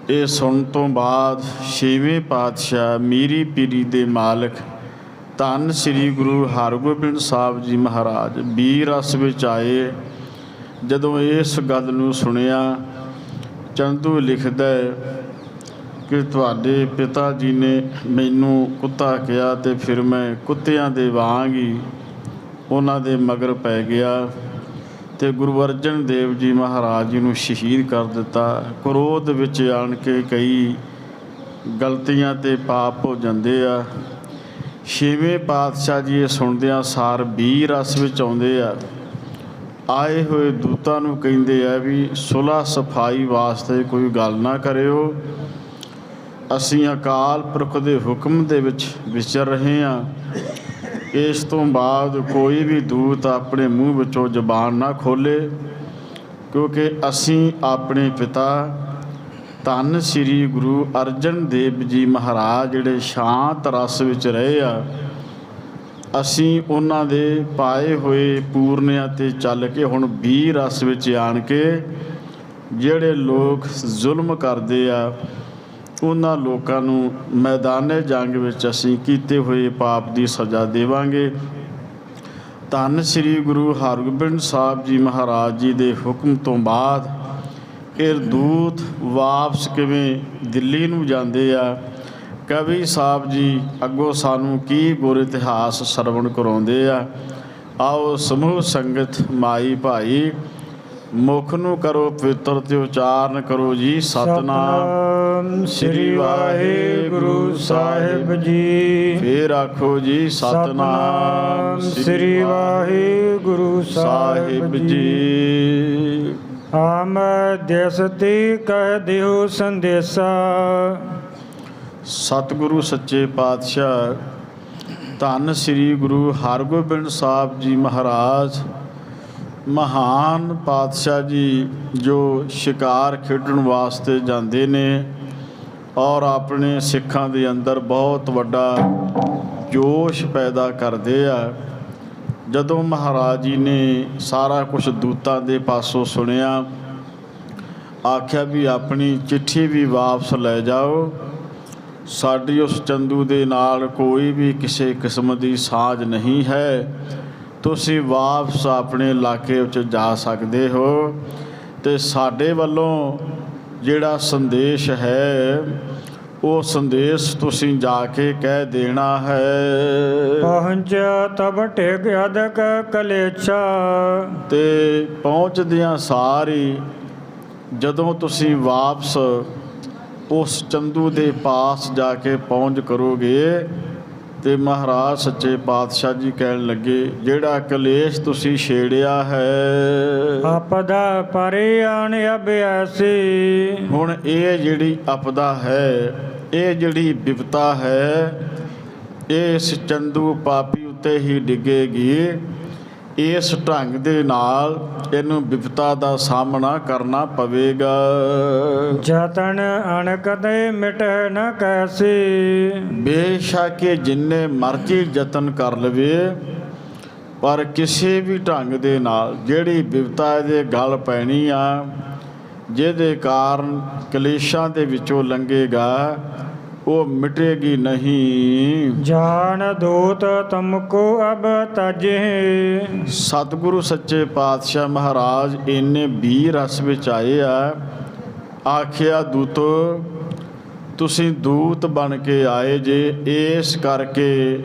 ਇਹ ਸੁਣਨ ਤੋਂ ਬਾਅਦ ਛੇਵੇਂ ਪਾਤਸ਼ਾਹ ਮੀਰੀ ਪੀਰੀ ਦੇ ਮਾਲਕ ਧੰਨ ਸ੍ਰੀ ਗੁਰੂ ਹਰਗੋਬਿੰਦ ਸਾਹਿਬ ਜੀ ਮਹਾਰਾਜ ਵੀਰ ਰਸ ਵਿੱਚ ਆਏ। ਜਦੋਂ ਇਸ ਗੱਲ ਨੂੰ ਸੁਣਿਆ, ਚੰਦੂ ਲਿਖਦਾ ਕਿ ਤੁਹਾਡੇ ਪਿਤਾ ਜੀ ਨੇ ਮੈਨੂੰ ਕੁੱਤਾ ਕਿਹਾ ਅਤੇ ਫਿਰ ਮੈਂ ਕੁੱਤਿਆਂ ਦੇ ਵਾਂਗ ਹੀ ਉਹਨਾਂ ਦੇ ਮਗਰ ਪੈ ਗਿਆ ਅਤੇ ਗੁਰੂ ਅਰਜਨ ਦੇਵ ਜੀ ਮਹਾਰਾਜ ਜੀ ਨੂੰ ਸ਼ਹੀਦ ਕਰ ਦਿੱਤਾ। ਕ੍ਰੋਧ ਵਿੱਚ ਆਣ ਕੇ ਕਈ ਗਲਤੀਆਂ ਅਤੇ ਪਾਪ ਹੋ ਜਾਂਦੇ ਆ। ਛੇਵੇਂ ਪਾਤਸ਼ਾਹ ਜੀ ਇਹ ਸੁਣਦਿਆਂ ਸਾਰ ਵੀਰ ਰਸ ਵਿੱਚ ਆਉਂਦੇ ਆ। ਆਏ ਹੋਏ ਦੂਤਾਂ ਨੂੰ ਕਹਿੰਦੇ ਆ ਵੀ ਸੁਲ੍ਹਾ ਸਫਾਈ ਵਾਸਤੇ ਕੋਈ ਗੱਲ ਨਾ ਕਰਿਓ, ਅਸੀਂ ਅਕਾਲ ਪੁਰਖ ਦੇ ਹੁਕਮ ਦੇ ਵਿੱਚ ਵਿਚਰ ਰਹੇ ਹਾਂ। ਇਸ ਤੋਂ ਬਾਅਦ ਕੋਈ ਵੀ ਦੂਤ ਆਪਣੇ ਮੂੰਹ ਵਿੱਚੋਂ ਜ਼ਬਾਨ ਨਾ ਖੋਲ੍ਹੇ, ਕਿਉਂਕਿ ਅਸੀਂ ਆਪਣੇ ਪਿਤਾ ਧੰਨ ਸ੍ਰੀ ਗੁਰੂ ਅਰਜਨ ਦੇਵ ਜੀ ਮਹਾਰਾਜ ਜਿਹੜੇ ਸ਼ਾਂਤ ਰਸ ਵਿੱਚ ਰਹੇ ਆ, ਅਸੀਂ ਉਹਨਾਂ ਦੇ ਪਾਏ ਹੋਏ ਪੂਰਨਿਆਂ 'ਤੇ ਚੱਲ ਕੇ ਹੁਣ ਵੀਰ ਰਸ ਵਿੱਚ ਆਣ ਕੇ ਜਿਹੜੇ ਲੋਕ ਜ਼ੁਲਮ ਕਰਦੇ ਆ ਉਹਨਾਂ ਲੋਕਾਂ ਨੂੰ ਮੈਦਾਨੇ ਜੰਗ ਵਿੱਚ ਅਸੀਂ ਕੀਤੇ ਹੋਏ ਪਾਪ ਦੀ ਸਜ਼ਾ ਦੇਵਾਂਗੇ। ਧੰਨ ਸ੍ਰੀ ਗੁਰੂ ਹਰਗੋਬਿੰਦ ਸਾਹਿਬ ਜੀ ਮਹਾਰਾਜ ਜੀ ਦੇ ਹੁਕਮ ਤੋਂ ਬਾਅਦ ਇਹ ਦੂਤ ਵਾਪਸ ਕਿਵੇਂ ਦਿੱਲੀ ਨੂੰ ਜਾਂਦੇ ਆ। ਕਵੀ ਸਾਹਿਬ ਜੀ ਅੱਗੋਂ ਸਾਨੂੰ ਕੀ ਗੁਰ ਇਤਿਹਾਸ ਸਰਵਣ ਕਰਾਉਂਦੇ ਆ। ਆਓ ਸਮੂਹ ਸੰਗਤ ਮਾਈ ਭਾਈ ਮੁਖ ਨੂੰ ਕਰੋ ਪਵਿੱਤਰ ਤੇ ਉਚਾਰਨ ਕਰੋ ਜੀ ਸਤਿਨਾਮ ਸ੍ਰੀ ਵਾਹਿਗੁਰੂ ਸਾਹਿਬ ਜੀ। ਫੇਰ ਆਖੋ ਜੀ ਸਤਿਨਾਮ ਸ੍ਰੀ ਵਾਹਿਗੁਰੂ ਸਾਹਿਬ ਜੀ। ਆਮ ਦੇਸ ਤੇ ਕਹਿ ਦਿਓ ਸੰਦੇਸ਼ਾ। ਸਤਿਗੁਰੂ ਸੱਚੇ ਪਾਤਸ਼ਾਹ ਧੰਨ ਸ੍ਰੀ ਗੁਰੂ ਹਰਗੋਬਿੰਦ ਸਾਹਿਬ ਜੀ ਮਹਾਰਾਜ ਮਹਾਨ ਪਾਤਸ਼ਾਹ ਜੀ ਜੋ ਸ਼ਿਕਾਰ ਖੇਡਣ ਵਾਸਤੇ ਜਾਂਦੇ ਨੇ ਔਰ ਆਪਣੇ ਸਿੱਖਾਂ ਦੇ ਅੰਦਰ ਬਹੁਤ ਵੱਡਾ ਜੋਸ਼ ਪੈਦਾ ਕਰਦੇ ਆ। ਜਦੋਂ ਮਹਾਰਾਜ ਜੀ ਨੇ ਸਾਰਾ ਕੁਝ ਦੂਤਾਂ ਦੇ ਪਾਸੋਂ ਸੁਣਿਆ, ਆਖਿਆ ਵੀ ਆਪਣੀ ਚਿੱਠੀ ਵੀ ਵਾਪਸ ਲੈ ਜਾਓ, ਸਾਡੀ ਉਸ ਚੰਦੂ ਦੇ ਨਾਲ ਕੋਈ ਵੀ ਕਿਸੇ ਕਿਸਮ ਦੀ ਸਾਂਝ ਨਹੀਂ ਹੈ, ਤੁਸੀਂ ਵਾਪਸ ਆਪਣੇ ਇਲਾਕੇ ਵਿੱਚ ਜਾ ਸਕਦੇ ਹੋ ਅਤੇ ਸਾਡੇ ਵੱਲੋਂ ਜਿਹੜਾ ਸੰਦੇਸ਼ ਹੈ ਉਹ ਸੰਦੇਸ਼ ਤੁਸੀਂ ਜਾ ਕੇ ਕਹਿ ਦੇਣਾ ਹੈ। ਪਹੁੰਚਿਆ ਤਬ ਟਿਕ ਅਦਕ ਕਲੇਛਾ। ਅਤੇ ਪਹੁੰਚਦਿਆਂ ਸਾਰੀ ਜਦੋਂ ਤੁਸੀਂ ਵਾਪਸ ਉਸ ਚੰਦੂ ਦੇ ਪਾਸ ਜਾ ਕੇ ਪਹੁੰਚ ਕਰੋਗੇ ਅਤੇ ਮਹਾਰਾਜ ਸੱਚੇ ਪਾਤਸ਼ਾਹ ਜੀ ਕਹਿਣ ਲੱਗੇ ਜਿਹੜਾ ਕਲੇਸ਼ ਤੁਸੀਂ ਛੇੜਿਆ ਹੈ ਆਪਦਾ ਪਰੇ ਆਣ ਅਭਿਆਸੀ। ਹੁਣ ਇਹ ਜਿਹੜੀ ਆਪਦਾ ਹੈ, ਇਹ ਜਿਹੜੀ ਬਿਪਤਾ ਹੈ, ਇਹ ਇਸ ਚੰਦੂ ਪਾਪੀ ਉੱਤੇ ਹੀ ਡਿੱਗੇਗੀ। ਇਸ ਢੰਗ ਦੇ ਨਾਲ ਇਹਨੂੰ ਬਿਪਤਾ ਦਾ ਸਾਹਮਣਾ ਕਰਨਾ ਪਵੇਗਾ। ਜਤਨ ਅਣਕਦੇ ਮਿਟ ਨ ਕੈਸੀ। ਬੇਸ਼ੱਕ ਜਿੰਨੇ ਮਰਜ਼ੀ ਯਤਨ ਕਰ ਲਵੇ, ਪਰ ਕਿਸੇ ਵੀ ਢੰਗ ਦੇ ਨਾਲ ਜਿਹੜੀ ਬਿਪਤਾ ਇਹਦੇ ਗਲ ਪੈਣੀ ਆ, ਜਿਹਦੇ ਕਾਰਨ ਕਲੇਸ਼ਾਂ ਦੇ ਵਿੱਚੋਂ ਲੰਘੇਗਾ, ਉਹ ਮਿਟੇਗੀ ਨਹੀਂ। ਜਾਨ ਦੂਤ ਤੁਮਕੋ ਅਬ ਤਜੇ। ਸਤਿਗੁਰੂ ਸੱਚੇ ਪਾਤਸ਼ਾਹ ਮਹਾਰਾਜ ਇੰਨੇ ਵੀਰ ਰਸ ਵਿੱਚ ਆਏ ਆ। ਆਖਿਆ ਦੂਤੋ ਤੁਸੀਂ ਦੂਤ ਬਣ ਕੇ ਆਏ ਜੇ, ਇਸ ਕਰਕੇ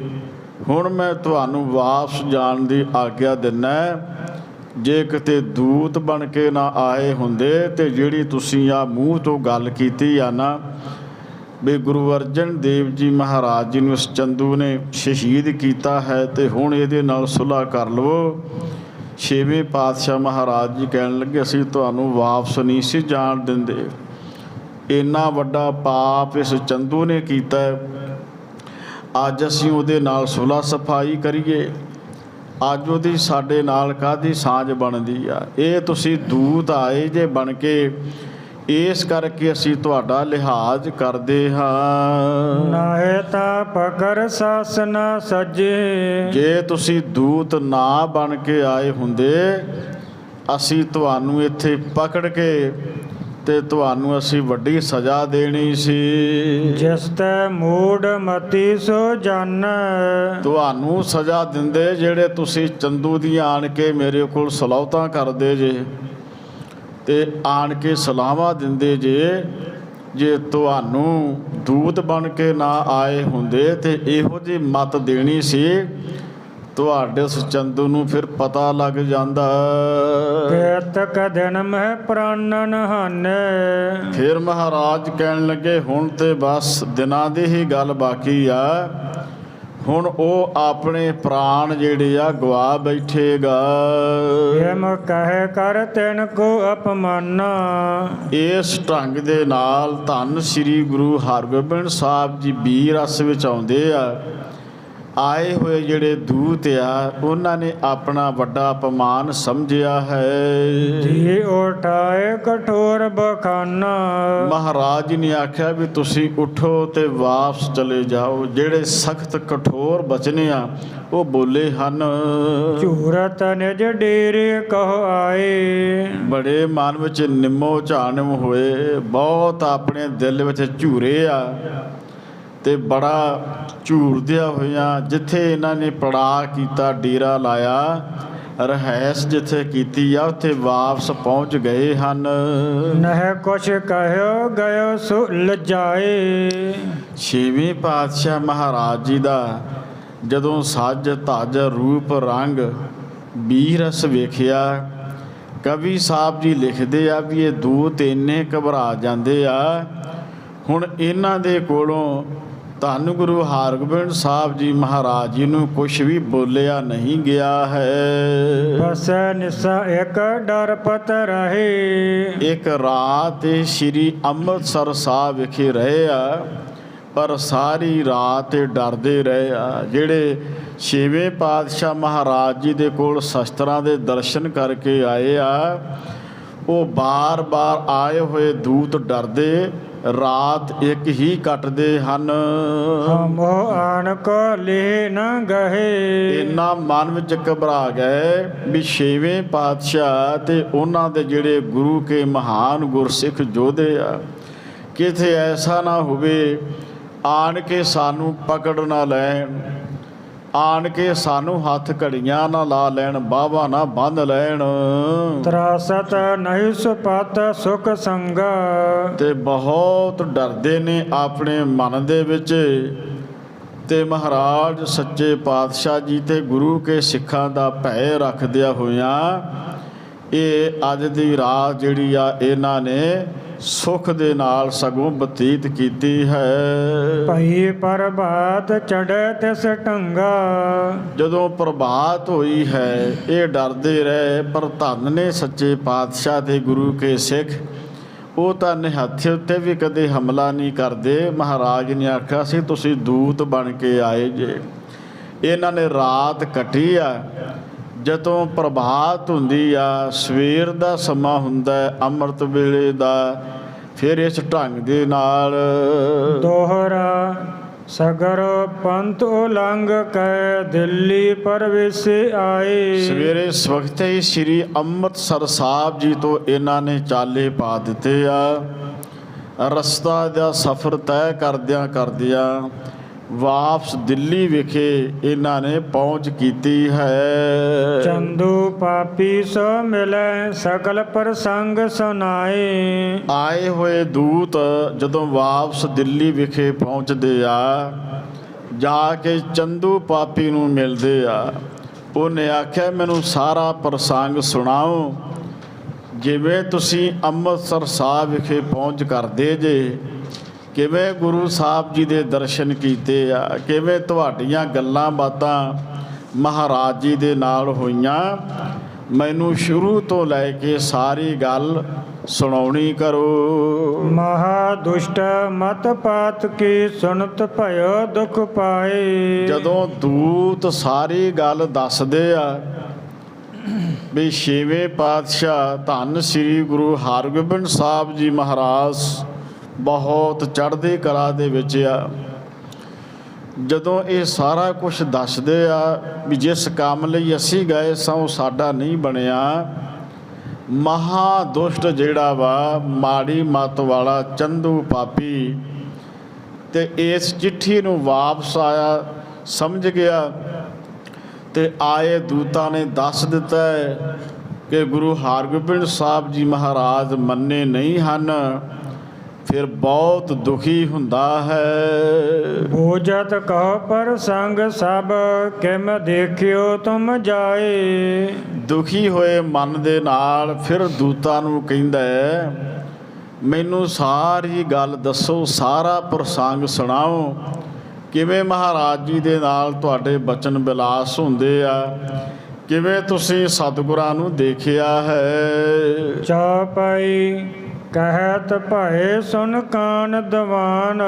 ਹੁਣ ਮੈਂ ਤੁਹਾਨੂੰ ਵਾਪਸ ਜਾਣ ਦੀ ਆਗਿਆ ਦਿੰਦਾ। ਜੇ ਕਿਤੇ ਦੂਤ ਬਣ ਕੇ ਨਾ ਆਏ ਹੁੰਦੇ ਤੇ ਜਿਹੜੀ ਤੁਸੀਂ ਆ ਮੂੰਹ ਤੋਂ ਗੱਲ ਕੀਤੀ ਆ ਨਾ ਵੀ ਗੁਰੂ ਅਰਜਨ ਦੇਵ ਜੀ ਮਹਾਰਾਜ ਜੀ ਨੂੰ ਇਸ ਚੰਦੂ ਨੇ ਸ਼ਹੀਦ ਕੀਤਾ ਹੈ ਅਤੇ ਹੁਣ ਇਹਦੇ ਨਾਲ ਸੁਲ੍ਹਾ ਕਰ ਲਵੋ। ਛੇਵੇਂ ਪਾਤਸ਼ਾਹ ਮਹਾਰਾਜ ਜੀ ਕਹਿਣ ਲੱਗੇ ਅਸੀਂ ਤੁਹਾਨੂੰ ਵਾਪਸ ਨਹੀਂ ਸੀ ਜਾਣ ਦਿੰਦੇ। ਇੰਨਾ ਵੱਡਾ ਪਾਪ ਇਸ ਚੰਦੂ ਨੇ ਕੀਤਾ, ਅੱਜ ਅਸੀਂ ਉਹਦੇ ਨਾਲ ਸੁਲ੍ਹਾ ਸਫਾਈ ਕਰੀਏ, ਅੱਜ ਉਹਦੀ ਸਾਡੇ ਨਾਲ ਕਾਹਦੀ ਸਾਂਝ ਬਣਦੀ ਆ। ਇਹ ਤੁਸੀਂ ਦੂਤ ਆਏ ਜੇ ਬਣ ਕੇ, ਇਸ ਕਰਕੇ ਅਸੀਂ ਤੁਹਾਡਾ ਲਿਹਾਜ਼ ਕਰਦੇ ਹਾਂ। ਨਾਹੇ ਤਾਂ ਪਕੜ ਸਾਸ ਨਾ ਸੱਜੇ। ਜੇ ਤੁਸੀਂ ਦੂਤ ਨਾ ਬਣ ਕੇ ਆਏ ਹੁੰਦੇ, ਅਸੀਂ ਤੁਹਾਨੂੰ ਇੱਥੇ ਪਕੜ ਕੇ ਤੇ ਤੁਹਾਨੂੰ ਅਸੀਂ ਵੱਡੀ ਸਜ਼ਾ ਦੇਣੀ ਸੀ। ਜਿਸ ਤੈ ਮੂੜ ਮਤੀ ਸੋ ਜਾਣੈ। ਤੁਹਾਨੂੰ ਸਜ਼ਾ ਦਿੰਦੇ ਜਿਹੜੇ ਤੁਸੀਂ ਚੰਦੂ ਦੀ ਆਣ ਕੇ ਮੇਰੇ ਕੋਲ ਸਲਾਹਤਾਂ ਕਰਦੇ ਜੇ ਤੇ ਆਣ ਕੇ ਸਲਾਹਾਂ ਦਿੰਦੇ ਜੇ ਤੁਹਾਨੂੰ ਦੂਤ ਬਣ ਕੇ ਨਾ ਆਏ ਹੁੰਦੇ ਤੇ ਇਹੋ ਜਿਹੀ ਮੱਤ ਦੇਣੀ ਸੀ, ਤੁਹਾਡੇ ਉਸ ਚੰਦੂ ਨੂੰ ਫਿਰ ਪਤਾ ਲੱਗ ਜਾਂਦਾ। ਕੇਤਕ ਦਿਨ ਮਹਿ ਪ੍ਰਾਨਨ ਹਾਨੈ। ਫਿਰ ਮਹਾਰਾਜ ਕਹਿਣ ਲੱਗੇ ਹੁਣ ਤੇ ਬਸ ਦਿਨਾਂ ਦੀ ਹੀ ਗੱਲ ਬਾਕੀ ਆ, ਹੁਣ ਉਹ ਆਪਣੇ ਪ੍ਰਾਣ ਜਿਹੜੇ ਆ ਗਵਾ ਬੈਠੇਗਾ। ਹਿਮ ਕਹਿ ਕਰ ਤਿਨ ਕੋ ਅਪਮਾਨਾ। ਇਸ ਢੰਗ ਦੇ ਨਾਲ ਧੰਨ ਸ੍ਰੀ ਗੁਰੂ ਹਰਗੋਬਿੰਦ ਸਾਹਿਬ ਜੀ ਵੀਰ ਰਸ ਵਿੱਚ ਆਉਂਦੇ ਆ। ਆਏ ਹੋਏ ਜਿਹੜੇ ਦੂਤ ਆ ਉਹਨਾਂ ਨੇ ਆਪਣਾ ਵੱਡਾ ਅਪਮਾਨ ਸਮਝਿਆ ਹੈ। ਜੀ ਉਠਾਏ ਕਠੋਰ ਬਖਾਨਾ। ਮਹਾਰਾਜ ਜੀ ਨੇ ਆਖਿਆ ਵੀ ਤੁਸੀਂ ਉਠੋ ਤੇ ਵਾਪਸ ਚਲੇ ਜਾਓ। ਜਿਹੜੇ ਸਖਤ ਕਠੋਰ ਬਚਨੇ ਆ ਉਹ ਬੋਲੇ ਹਨ। ਝੂਰਤ ਨਿਜ ਡੇਰੇ ਕਹ ਆਏ। ਬੜੇ ਮਨ ਵਿੱਚ ਨਿੰਮੋ ਝਾਨਮ ਹੋਏ, ਬਹੁਤ ਆਪਣੇ ਦਿਲ ਵਿੱਚ ਝੂਰੇ ਆ ਤੇ ਬੜਾ ਝੂਰਦਿਆਂ ਹੋਇਆਂ ਜਿੱਥੇ ਇਹਨਾਂ ਨੇ ਪੜਾਅ ਕੀਤਾ, ਡੇਰਾ ਲਾਇਆ, ਰਹਿائش ਜਿੱਥੇ ਕੀਤੀ ਆ ਉੱਥੇ ਵਾਪਸ ਪਹੁੰਚ ਗਏ ਹਨ। ਨਹਿ ਕੁਛ ਕਹਿਓ ਗਇਓ ਸੋ ਲਜਾਏ। ਛੇਵੇਂ ਪਾਤਸ਼ਾਹ ਮਹਾਰਾਜ ਜੀ ਦਾ ਜਦੋਂ ਸੱਜ ਧੱਜ ਰੂਪ ਰੰਗ ਵੀਰ ਰਸ ਵੇਖਿਆ, ਕਵੀ ਸਾਹਿਬ ਜੀ ਲਿਖਦੇ ਆ ਵੀ ਇਹ ਦੂਤ ਇੰਨੇ ਘਬਰਾ ਜਾਂਦੇ ਆ। ਹੁਣ ਇਹਨਾਂ ਦੇ ਕੋਲੋਂ ਧੰਨ ਗੁਰੂ ਹਰਗੋਬਿੰਦ ਸਾਹਿਬ ਜੀ ਮਹਾਰਾਜ ਜੀ ਨੂੰ ਕੁਛ ਵੀ ਬੋਲਿਆ ਨਹੀਂ ਗਿਆ ਹੈ। ਬਸ ਨਿਸਾ ਇੱਕ ਡਰ ਪਤ ਰਹੇ। ਇੱਕ ਰਾਤ ਸ਼੍ਰੀ ਅੰਮ੍ਰਿਤਸਰ ਸਾਹਿਬ ਵਿਖੇ ਰਹੇ ਆ, ਪਰ ਸਾਰੀ ਰਾਤ ਡਰਦੇ ਰਹੇ ਆ। ਜਿਹੜੇ ਛੇਵੇਂ ਪਾਤਸ਼ਾਹ ਮਹਾਰਾਜ ਜੀ ਦੇ ਕੋਲ ਸ਼ਸਤਰਾਂ ਦੇ ਦਰਸ਼ਨ ਕਰਕੇ ਆਏ ਆ, ਉਹ ਬਾਰ-ਬਾਰ ਆਏ ਹੋਏ ਦੂਤ ਡਰਦੇ ਰਾਤ ਇੱਕ ਹੀ ਕੱਟਦੇ ਹਨ। ਹਮੋ ਆਣ ਕੋ ਲੈ ਨ ਗਏ। ਇੰਨਾ ਮਨ ਵਿੱਚ ਘਬਰਾ ਗਏ ਵੀ ਛੇਵੇਂ ਪਾਤਸ਼ਾਹ ਤੇ ਉਹਨਾਂ ਦੇ ਜਿਹੜੇ ਗੁਰੂ ਕੇ ਮਹਾਨ ਗੁਰਸਿੱਖ ਯੋਧੇ ਆ, ਕਿਤੇ ਐਸਾ ਨਾ ਹੋਵੇ ਆਣ ਕੇ ਸਾਨੂੰ ਪਕੜ ਨਾ ਲੈਣ, ਆਣ ਕੇ ਸਾਨੂੰ ਹੱਥ ਘੜੀਆਂ ਨਾ ਲਾ ਲੈਣ, ਬਾਵਾ ਨਾ ਬੰਨ ਲੈਣ। ਤਰਾਸਤ ਨਹੀਂ ਸੁਪਤ ਸੁਖ ਸੰਗਾ। ਤੇ ਬਹੁਤ ਡਰਦੇ ਨੇ ਆਪਣੇ ਮਨ ਦੇ ਵਿੱਚ। ਤੇ ਮਹਾਰਾਜ ਸੱਚੇ ਪਾਤਸ਼ਾਹ ਜੀ ਤੇ ਗੁਰੂ ਕੇ ਸਿੱਖਾਂ ਦਾ ਭੈ ਰੱਖਦਿਆਂ ਹੋਇਆਂ ਇਹ ਅੱਜ ਦੀ ਰਾਤ ਜਿਹੜੀ ਆ ਇਹਨਾਂ ਨੇ ਸੁਖ ਦੇ ਨਾਲ ਸਗੋਂ ਬਤੀਤ ਕੀਤੀ ਹੈ। ਭਈ ਪ੍ਰਭਾਤ ਚੜ੍ਹੇ ਤਿਸ ਢੰਗਾ। ਜਦੋਂ ਪ੍ਰਭਾਤ ਹੋਈ ਹੈ ਇਹ ਡਰਦੇ ਰਹੇ, ਪਰ ਧੰਨ ਨੇ ਸੱਚੇ ਪਾਤਸ਼ਾਹ ਦੇ ਗੁਰੂ ਕੇ ਸਿੱਖ, ਉਹ ਤਾਂ ਨਿਹੱਥੇ ਉੱਤੇ ਵੀ ਕਦੇ ਹਮਲਾ ਨਹੀਂ ਕਰਦੇ। ਮਹਾਰਾਜ ਨੇ ਆਖਿਆ ਸੀ ਤੁਸੀਂ ਦੂਤ ਬਣ ਕੇ ਆਏ ਜੇ। ਇਹਨਾਂ ਨੇ ਰਾਤ ਕੱਟੀ ਆ। ਜਦੋਂ ਪ੍ਰਭਾਤ ਹੁੰਦੀ ਆ, ਸਵੇਰ ਦਾ ਸਮਾਂ ਹੁੰਦਾ ਅੰਮ੍ਰਿਤ ਵੇਲੇ ਦਾ, ਫਿਰ ਇਸ ਢੰਗ ਦੇ ਨਾਲ ਦੋਹਰਾ ਸਗਰ ਪੰਥ ਉਲੰਘ ਕੈ ਦਿੱਲੀ ਪਰਵੇਸ਼ ਆਏ। ਸਵੇਰੇ ਸਵਖਤੇ ਹੀ ਸ੍ਰੀ ਅੰਮ੍ਰਿਤਸਰ ਸਾਹਿਬ ਜੀ ਤੋਂ ਇਹਨਾਂ ਨੇ ਚਾਲੇ ਪਾ ਦਿੱਤੇ ਆ। ਰਸਤਾ ਦਾ ਸਫ਼ਰ ਤੈਅ ਕਰਦਿਆਂ ਵਾਪਸ ਦਿੱਲੀ ਵਿਖੇ ਇਹਨਾਂ ਨੇ ਪਹੁੰਚ ਕੀਤੀ ਹੈ। ਚੰਦੂ ਪਾਪੀ ਸੋ ਮਿਲੈ ਸਕਲ ਪ੍ਰਸੰਗ ਸੁਨਾਏ। ਆਏ ਹੋਏ ਦੂਤ ਜਦੋਂ ਵਾਪਸ ਦਿੱਲੀ ਵਿਖੇ ਪਹੁੰਚਦੇ ਆ, ਜਾ ਕੇ ਚੰਦੂ ਪਾਪੀ ਨੂੰ ਮਿਲਦੇ ਆ। ਉਹਨੇ ਆਖਿਆ ਮੈਨੂੰ ਸਾਰਾ ਪ੍ਰਸੰਗ ਸੁਣਾਓ, ਜਿਵੇਂ ਤੁਸੀਂ ਅੰਮ੍ਰਿਤਸਰ ਸਾਹਿਬ ਵਿਖੇ ਪਹੁੰਚ ਕਰਦੇ ਜੇ, ਕਿਵੇਂ ਗੁਰੂ ਸਾਹਿਬ ਜੀ ਦੇ ਦਰਸ਼ਨ ਕੀਤੇ ਆ, ਕਿਵੇਂ ਤੁਹਾਡੀਆਂ ਗੱਲਾਂ ਬਾਤਾਂ ਮਹਾਰਾਜ ਜੀ ਦੇ ਨਾਲ ਹੋਈਆਂ, ਮੈਨੂੰ ਸ਼ੁਰੂ ਤੋਂ ਲੈ ਕੇ ਸਾਰੀ ਗੱਲ ਸੁਣਾਉਣੀ ਕਰੋ। ਮਹਾ ਦੁਸ਼ਟ ਮਤ ਪਾਤ ਕੀ ਸੁਨਤ ਭਇਓ ਦੁਖ ਪਾਏ। ਜਦੋਂ ਦੂਤ ਸਾਰੀ ਗੱਲ ਦੱਸਦੇ ਆ ਵੀ ਛੇਵੇਂ ਪਾਤਸ਼ਾਹ ਧੰਨ ਸ੍ਰੀ ਗੁਰੂ ਹਰਗੋਬਿੰਦ ਸਾਹਿਬ ਜੀ ਮਹਾਰਾਜ ਬਹੁਤ ਚੜ੍ਹਦੀ ਕਲਾ ਦੇ ਵਿੱਚ ਆ, ਜਦੋਂ ਇਹ ਸਾਰਾ ਕੁਝ ਦੱਸਦੇ ਆ ਵੀ ਜਿਸ ਕੰਮ ਲਈ ਅਸੀਂ ਗਏ ਸਾਂ ਉਹ ਸਾਡਾ ਨਹੀਂ ਬਣਿਆ, ਮਹਾ ਦੁਸ਼ਟ ਜਿਹੜਾ ਵਾ ਮਾੜੀ ਮੱਤ ਵਾਲਾ ਚੰਦੂ ਪਾਪੀ, ਤੇ ਇਸ ਚਿੱਠੀ ਨੂੰ ਵਾਪਸ ਆਇਆ, ਸਮਝ ਗਿਆ ਤੇ ਆਏ ਦੂਤਾਂ ਨੇ ਦੱਸ ਦਿੱਤਾ ਹੈ ਕਿ ਗੁਰੂ ਹਰਗੋਬਿੰਦ ਸਾਹਿਬ ਜੀ ਮਹਾਰਾਜ ਮੰਨੇ ਨਹੀਂ ਹਨ। ਫਿਰ ਬਹੁਤ ਦੁਖੀ ਹੁੰਦਾ ਹੈ। ਬੂਝਤ ਕਹੋ ਪ੍ਰਸੰਗ ਸਭ, ਕਿਮ ਦੇਖਿਓ ਤੁਮ ਜਾਏ। ਦੁਖੀ ਹੋਏ ਮਨ ਦੇ ਨਾਲ ਫਿਰ ਦੂਤਾਂ ਨੂੰ ਕਹਿੰਦਾ ਹੈ, ਮੈਨੂੰ ਸਾਰੀ ਗੱਲ ਦੱਸੋ, ਸਾਰਾ ਪ੍ਰਸੰਗ ਸੁਣਾਓ, ਕਿਵੇਂ ਮਹਾਰਾਜ ਜੀ ਦੇ ਨਾਲ ਤੁਹਾਡੇ ਬਚਨ ਵਿਲਾਸ ਹੁੰਦੇ ਆ, ਕਿਵੇਂ ਤੁਸੀਂ ਸਤਿਗੁਰਾਂ ਨੂੰ ਦੇਖਿਆ ਹੈ। ਚੌਪਈ ਕਹਿਤ ਭਏ ਸੁਨ ਕਾਨ ਦੀਵਾਨ।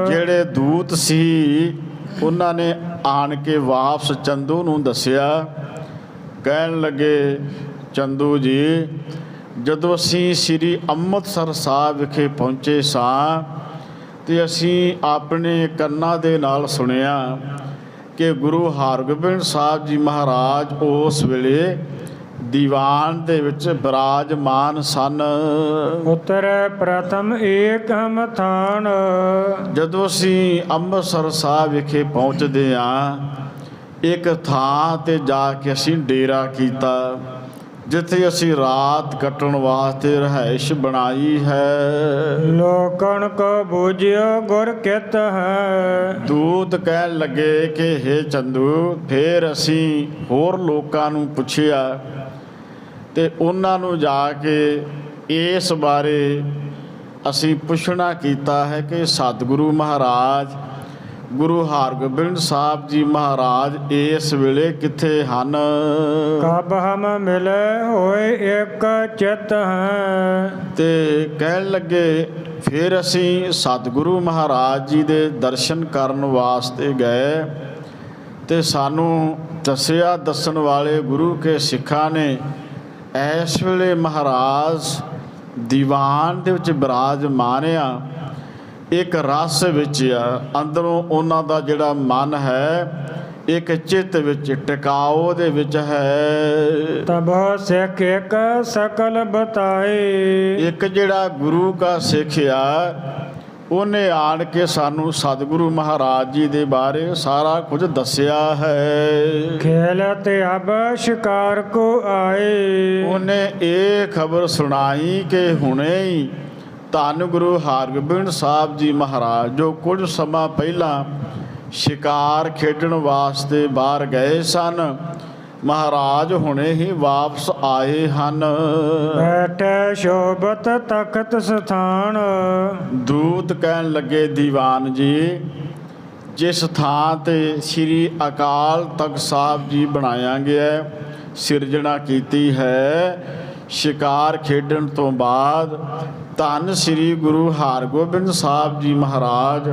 ਜਿਹੜੇ ਦੂਤ ਸੀ ਉਹਨਾਂ ਨੇ ਆਣ ਕੇ ਵਾਪਸ ਚੰਦੂ ਨੂੰ ਦੱਸਿਆ। ਕਹਿਣ ਲੱਗੇ, ਚੰਦੂ ਜੀ, ਜਦੋਂ ਅਸੀਂ ਸ੍ਰੀ ਅੰਮ੍ਰਿਤਸਰ ਸਾਹਿਬ ਵਿਖੇ ਪਹੁੰਚੇ ਸਾਂ ਤੇ ਅਸੀਂ ਆਪਣੇ ਕੰਨਾਂ ਦੇ ਨਾਲ ਸੁਣਿਆ ਕਿ ਗੁਰੂ ਹਰਗੋਬਿੰਦ ਸਾਹਿਬ ਜੀ ਮਹਾਰਾਜ ਉਸ ਵੇਲੇ ਦੀਵਾਨ ਦੇ ਵਿੱਚ ਬਿਰਾਜਮਾਨ ਸਨ। ਉਤਰੈ ਪ੍ਰਥਮ ਏਕਮ ਥਾਨ। ਜਦੋਂ ਅਸੀਂ ਅੰਮ੍ਰਿਤਸਰ ਸਾਹਿਬ ਵਿਖੇ ਪਹੁੰਚਦੇ ਹਾਂ, ਇੱਕ ਥਾਂ ਤੇ ਜਾ ਕੇ ਅਸੀਂ ਡੇਰਾ ਕੀਤਾ, ਜਿੱਥੇ ਅਸੀਂ ਰਾਤ ਕੱਟਣ ਵਾਸਤੇ ਰਿਹਾਇਸ਼ ਬਣਾਈ ਹੈ। ਲੋਕਣ ਕੋ ਬੂਝਿਓ ਗੁਰ ਕਿਤ ਹੈ। ਦੂਤ ਕਹਿਣ ਲੱਗੇ ਕਿ ਹੇ ਚੰਦੂ, ਫਿਰ ਅਸੀਂ ਹੋਰ ਲੋਕਾਂ ਨੂੰ ਪੁੱਛਿਆ ਤੇ ਉਹਨਾਂ ਨੂੰ ਜਾ ਕੇ ਇਸ ਬਾਰੇ ਅਸੀਂ ਪੁੱਛਣਾ ਕੀਤਾ ਹੈ ਕਿ ਸਤਿਗੁਰੂ ਮਹਾਰਾਜ ਗੁਰੂ ਹਰਗੋਬਿੰਦ ਸਾਹਿਬ ਜੀ ਮਹਾਰਾਜ ਇਸ ਵੇਲੇ ਕਿੱਥੇ ਹਨ। ਕਬ ਹਮ ਮਿਲੇ ਹੋਏ ਇੱਕ ਚਿਤ ਹੈ। ਤੇ ਕਹਿਣ ਲੱਗੇ, ਫਿਰ ਅਸੀਂ ਸਤਿਗੁਰੂ ਮਹਾਰਾਜ ਜੀ ਦੇ ਦਰਸ਼ਨ ਕਰਨ ਵਾਸਤੇ ਗਏ ਤੇ ਸਾਨੂੰ ਦੱਸਿਆ, ਦੱਸਣ ਵਾਲੇ ਗੁਰੂ ਕੇ ਸਿੱਖਾਂ ਨੇ, ਇਸ ਵੇਲੇ ਮਹਾਰਾਜ ਦੀਵਾਨ ਦੇ ਵਿੱਚ ਬਿਰਾਜਮਾਨ ਆ, ਇੱਕ ਰਸ ਵਿੱਚ ਆ, ਅੰਦਰੋਂ ਉਹਨਾਂ ਦਾ ਜਿਹੜਾ ਮਨ ਹੈ ਇੱਕ ਚਿੱਤ ਵਿੱਚ ਟਿਕਾਓ ਦੇ ਵਿੱਚ ਹੈ। ਤਬ ਸਿੱਖ ਇੱਕ ਸਕਲ ਬਤਾਏ। ਇੱਕ ਜਿਹੜਾ ਗੁਰੂ ਕਾ ਸਿੱਖ ਆ, ਉਹਨੇ ਆਣ ਕੇ ਸਾਨੂੰ ਸਤਿਗੁਰੂ ਮਹਾਰਾਜ ਜੀ ਦੇ ਬਾਰੇ ਸਾਰਾ ਕੁਝ ਦੱਸਿਆ ਹੈ। ਖੇਲਤ ਅਬ ਸ਼ਿਕਾਰ ਕੋ ਆਏ। ਉਹਨੇ ਇਹ ਖਬਰ ਸੁਣਾਈ ਕਿ ਹੁਣੇ ਹੀ ਧੰਨ ਗੁਰੂ ਹਰਗੋਬਿੰਦ ਸਾਹਿਬ ਜੀ ਮਹਾਰਾਜ, ਜੋ ਕੁਝ ਸਮਾਂ ਪਹਿਲਾਂ ਸ਼ਿਕਾਰ ਖੇਡਣ ਵਾਸਤੇ ਬਾਹਰ ਗਏ ਸਨ, ਮਹਾਰਾਜ ਹੁਣੇ ਹੀ ਵਾਪਸ ਆਏ ਹਨ। ਬੈਠੇ ਸ਼ੋਭਤ ਤਖਤ ਸਥਾਨ। ਦੂਤ ਕਹਿਣ ਲੱਗੇ, ਦੀਵਾਨ ਜੀ, ਜਿਸ ਥਾਂ ਤੇ ਸ੍ਰੀ ਅਕਾਲ ਤਖਤ ਸਾਹਿਬ ਜੀ ਬਣਾਇਆ ਗਿਆ, ਸਿਰਜਣਾ ਕੀਤੀ ਹੈ, ਸ਼ਿਕਾਰ ਖੇਡਣ ਤੋਂ ਬਾਅਦ ਧੰਨ ਸ੍ਰੀ ਗੁਰੂ ਹਰਗੋਬਿੰਦ ਸਾਹਿਬ ਜੀ ਮਹਾਰਾਜ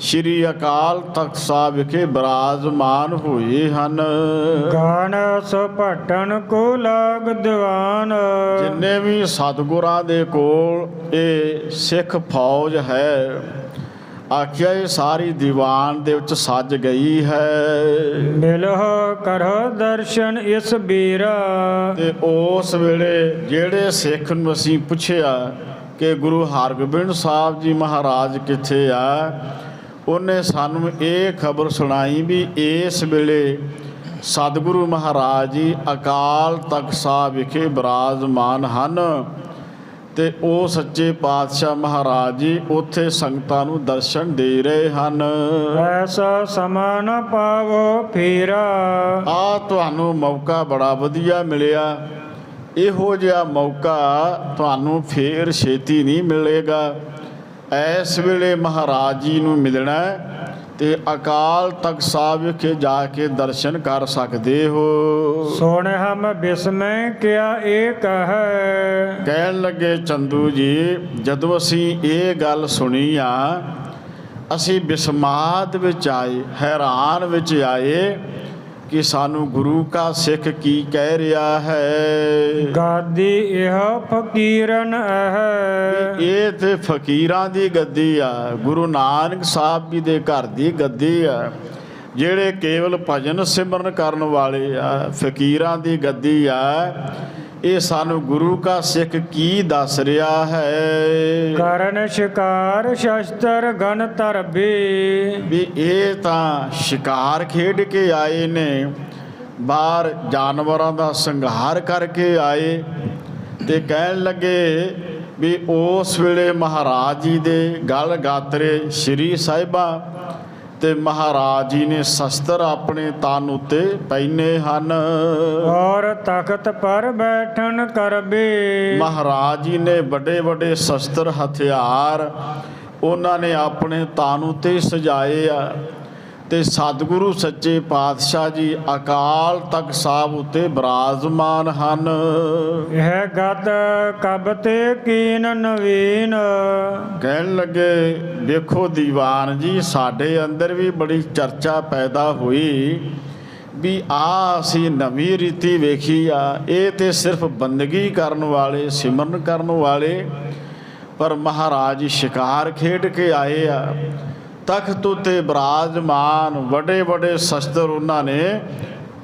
ਸ੍ਰੀ ਅਕਾਲ ਤਖਤ ਸਾਹਿਬ ਵਿਖੇ ਬਿਰਾਜਮਾਨ ਹੋਏ ਹਨ। ਗਾਨ ਸੋ ਭਟਣ ਕੋ ਲਾਗ ਦੀਵਾਨ। ਜਿੰਨੇ ਵੀ ਸਤਿਗੁਰਾਂ ਦੇ ਕੋਲ ਇਹ ਸਿੱਖ ਫੌਜ ਹੈ, ਆਖਿਆ ਇਹ ਸਾਰੀ ਦੀਵਾਨ ਦੇ ਵਿੱਚ ਸੱਜ ਗਈ ਹੈ। ਮਿਲੋ ਕਰੋ ਦਰਸ਼ਨ ਇਸ ਬੀਰਾ। ਤੇ ਉਸ ਵੇਲੇ ਜਿਹੜੇ ਸਿੱਖ ਨੂੰ ਅਸੀਂ ਪੁੱਛਿਆ ਕਿ ਗੁਰੂ ਹਰਗੋਬਿੰਦ ਸਾਹਿਬ ਜੀ ਮਹਾਰਾਜ ਕਿੱਥੇ ਆ, ਉਹਨੇ ਸਾਨੂੰ ਇਹ ਖਬਰ ਸੁਣਾਈ ਵੀ ਇਸ ਵੇਲੇ ਸਤਿਗੁਰੂ ਮਹਾਰਾਜ ਜੀ ਅਕਾਲ ਤਖਤ ਸਾਹਿਬ ਵਿਖੇ ਬਿਰਾਜਮਾਨ ਹਨ ਤੇ ਉਹ ਸੱਚੇ ਪਾਤਸ਼ਾਹ ਮਹਾਰਾਜ ਜੀ ਉੱਥੇ ਸੰਗਤਾਂ ਨੂੰ ਦਰਸ਼ਨ ਦੇ ਰਹੇ ਹਨ। ਐਸਾ ਸਮਾਂ ਨ ਪਾਵੋ ਫੇਰਾ। ਆ ਤੁਹਾਨੂੰ ਮੌਕਾ ਬੜਾ ਵਧੀਆ ਮਿਲਿਆ, ਇਹੋ ਜਿਹਾ ਮੌਕਾ ਤੁਹਾਨੂੰ ਫੇਰ ਛੇਤੀ ਨਹੀਂ ਮਿਲੇਗਾ। ਇਸ ਵੇਲੇ ਮਹਾਰਾਜ ਜੀ ਨੂੰ ਮਿਲਣਾ ਤੇ ਅਕਾਲ ਤਖਤ ਸਾਹਿਬ ਵਿਖੇ ਜਾ ਕੇ ਦਰਸ਼ਨ ਕਰ ਸਕਦੇ ਹੋ। ਸੁਣ ਹਮ ਬਿਸਮੈ ਕਿਆ ਏਕ ਹੈ। ਕਹਿਣ ਲੱਗੇ, ਚੰਦੂ ਜੀ, ਜਦੋਂ ਅਸੀਂ ਇਹ ਗੱਲ ਸੁਣੀ ਆ, ਅਸੀਂ ਬਿਸਮਾਦ ਵਿੱਚ ਆਏ, ਹੈਰਾਨ ਵਿੱਚ ਆਏ ਕਿ ਸਾਨੂੰ ਗੁਰੂ ਕਾ ਸਿੱਖ ਕੀ ਕਹਿ ਰਿਹਾ ਹੈ। ਗਾਦੀ ਇਹ ਫਕੀਰਨ ਹੈ। ਇਹ ਤੇ ਫਕੀਰਾਂ ਦੀ ਗੱਦੀ ਆ, ਗੁਰੂ ਨਾਨਕ ਸਾਹਿਬ ਜੀ ਦੇ ਘਰ ਦੀ ਗੱਦੀ ਆ, ਜਿਹੜੇ ਕੇਵਲ ਭਜਨ ਸਿਮਰਨ ਕਰਨ ਵਾਲੇ ਆ। ਫਕੀਰਾਂ ਦੀ ਗੱਦੀ ਆ, ਇਹ ਸਾਨੂੰ ਗੁਰੂ ਕਾ ਸਿੱਖ ਕੀ ਦੱਸ ਰਿਹਾ ਹੈ ਕਰਨ ਸ਼ਿਕਾਰ ਸ਼ਸਤਰ ਗਨ ਧਰਬੀ। ਵੀ ਇਹ ਤਾਂ ਸ਼ਿਕਾਰ ਖੇਡ ਕੇ ਆਏ ਨੇ, ਬਾਹਰ ਜਾਨਵਰਾਂ ਦਾ ਸੰਘਾਰ ਕਰਕੇ ਆਏ, ਤੇ ਕਹਿਣ ਲੱਗੇ ਵੀ ਉਸ ਵੇਲੇ ਮਹਾਰਾਜ ਜੀ ਦੇ ਗਲ ਗਾਤਰੇ ਸ਼੍ਰੀ ਸਾਹਿਬਾਂ ਤੇ ਮਹਾਰਾਜ ਜੀ ਨੇ ਸ਼ਸਤਰ ਆਪਣੇ ਤਨ ਉੱਤੇ ਪਹਿਨੇ ਹਨ। ਔਰ ਤਖਤ ਪਰ ਬੈਠਣ ਕਰਬੀ। ਮਹਾਰਾਜ ਜੀ ਨੇ ਵੱਡੇ ਵੱਡੇ ਸ਼ਸਤਰ ਹਥਿਆਰ ਉਹਨਾਂ ਨੇ ਆਪਣੇ ਤਨ ਉੱਤੇ ਸਜਾਏ ਆ, ਤੇ ਸਤਿਗੁਰੂ ਸੱਚੇ ਪਾਤਸ਼ਾਹ ਜੀ ਅਕਾਲ ਤਖਤ ਸਾਹਿਬ ਉੱਤੇ ਬਿਰਾਜਮਾਨ ਹਨ। ਇਹ ਗਤ ਕਬ ਤੇ ਕੀਨ ਨਵੀਨ। ਕਹਿਣ ਲੱਗੇ ਵੇਖੋ ਦੀਵਾਨ ਜੀ, ਸਾਡੇ ਅੰਦਰ ਵੀ ਬੜੀ ਚਰਚਾ ਪੈਦਾ ਹੋਈ ਵੀ ਅਸੀਂ ਨਵੀਂ ਰੀਤੀ ਵੇਖੀ ਆ। ਇਹ ਤੇ ਸਿਰਫ ਬੰਦਗੀ ਕਰਨ ਵਾਲੇ, ਸਿਮਰਨ ਕਰਨ ਵਾਲੇ, ਪਰ ਮਹਾਰਾਜ ਸ਼ਿਕਾਰ ਖੇਡ ਕੇ ਆਏ ਆ। ਤਖਤ ਉੱਤੇ ਬਿਰਾਜਮਾਨ ਵੱਡੇ ਵੱਡੇ ਸ਼ਸਤਰ ਉਹਨਾਂ ਨੇ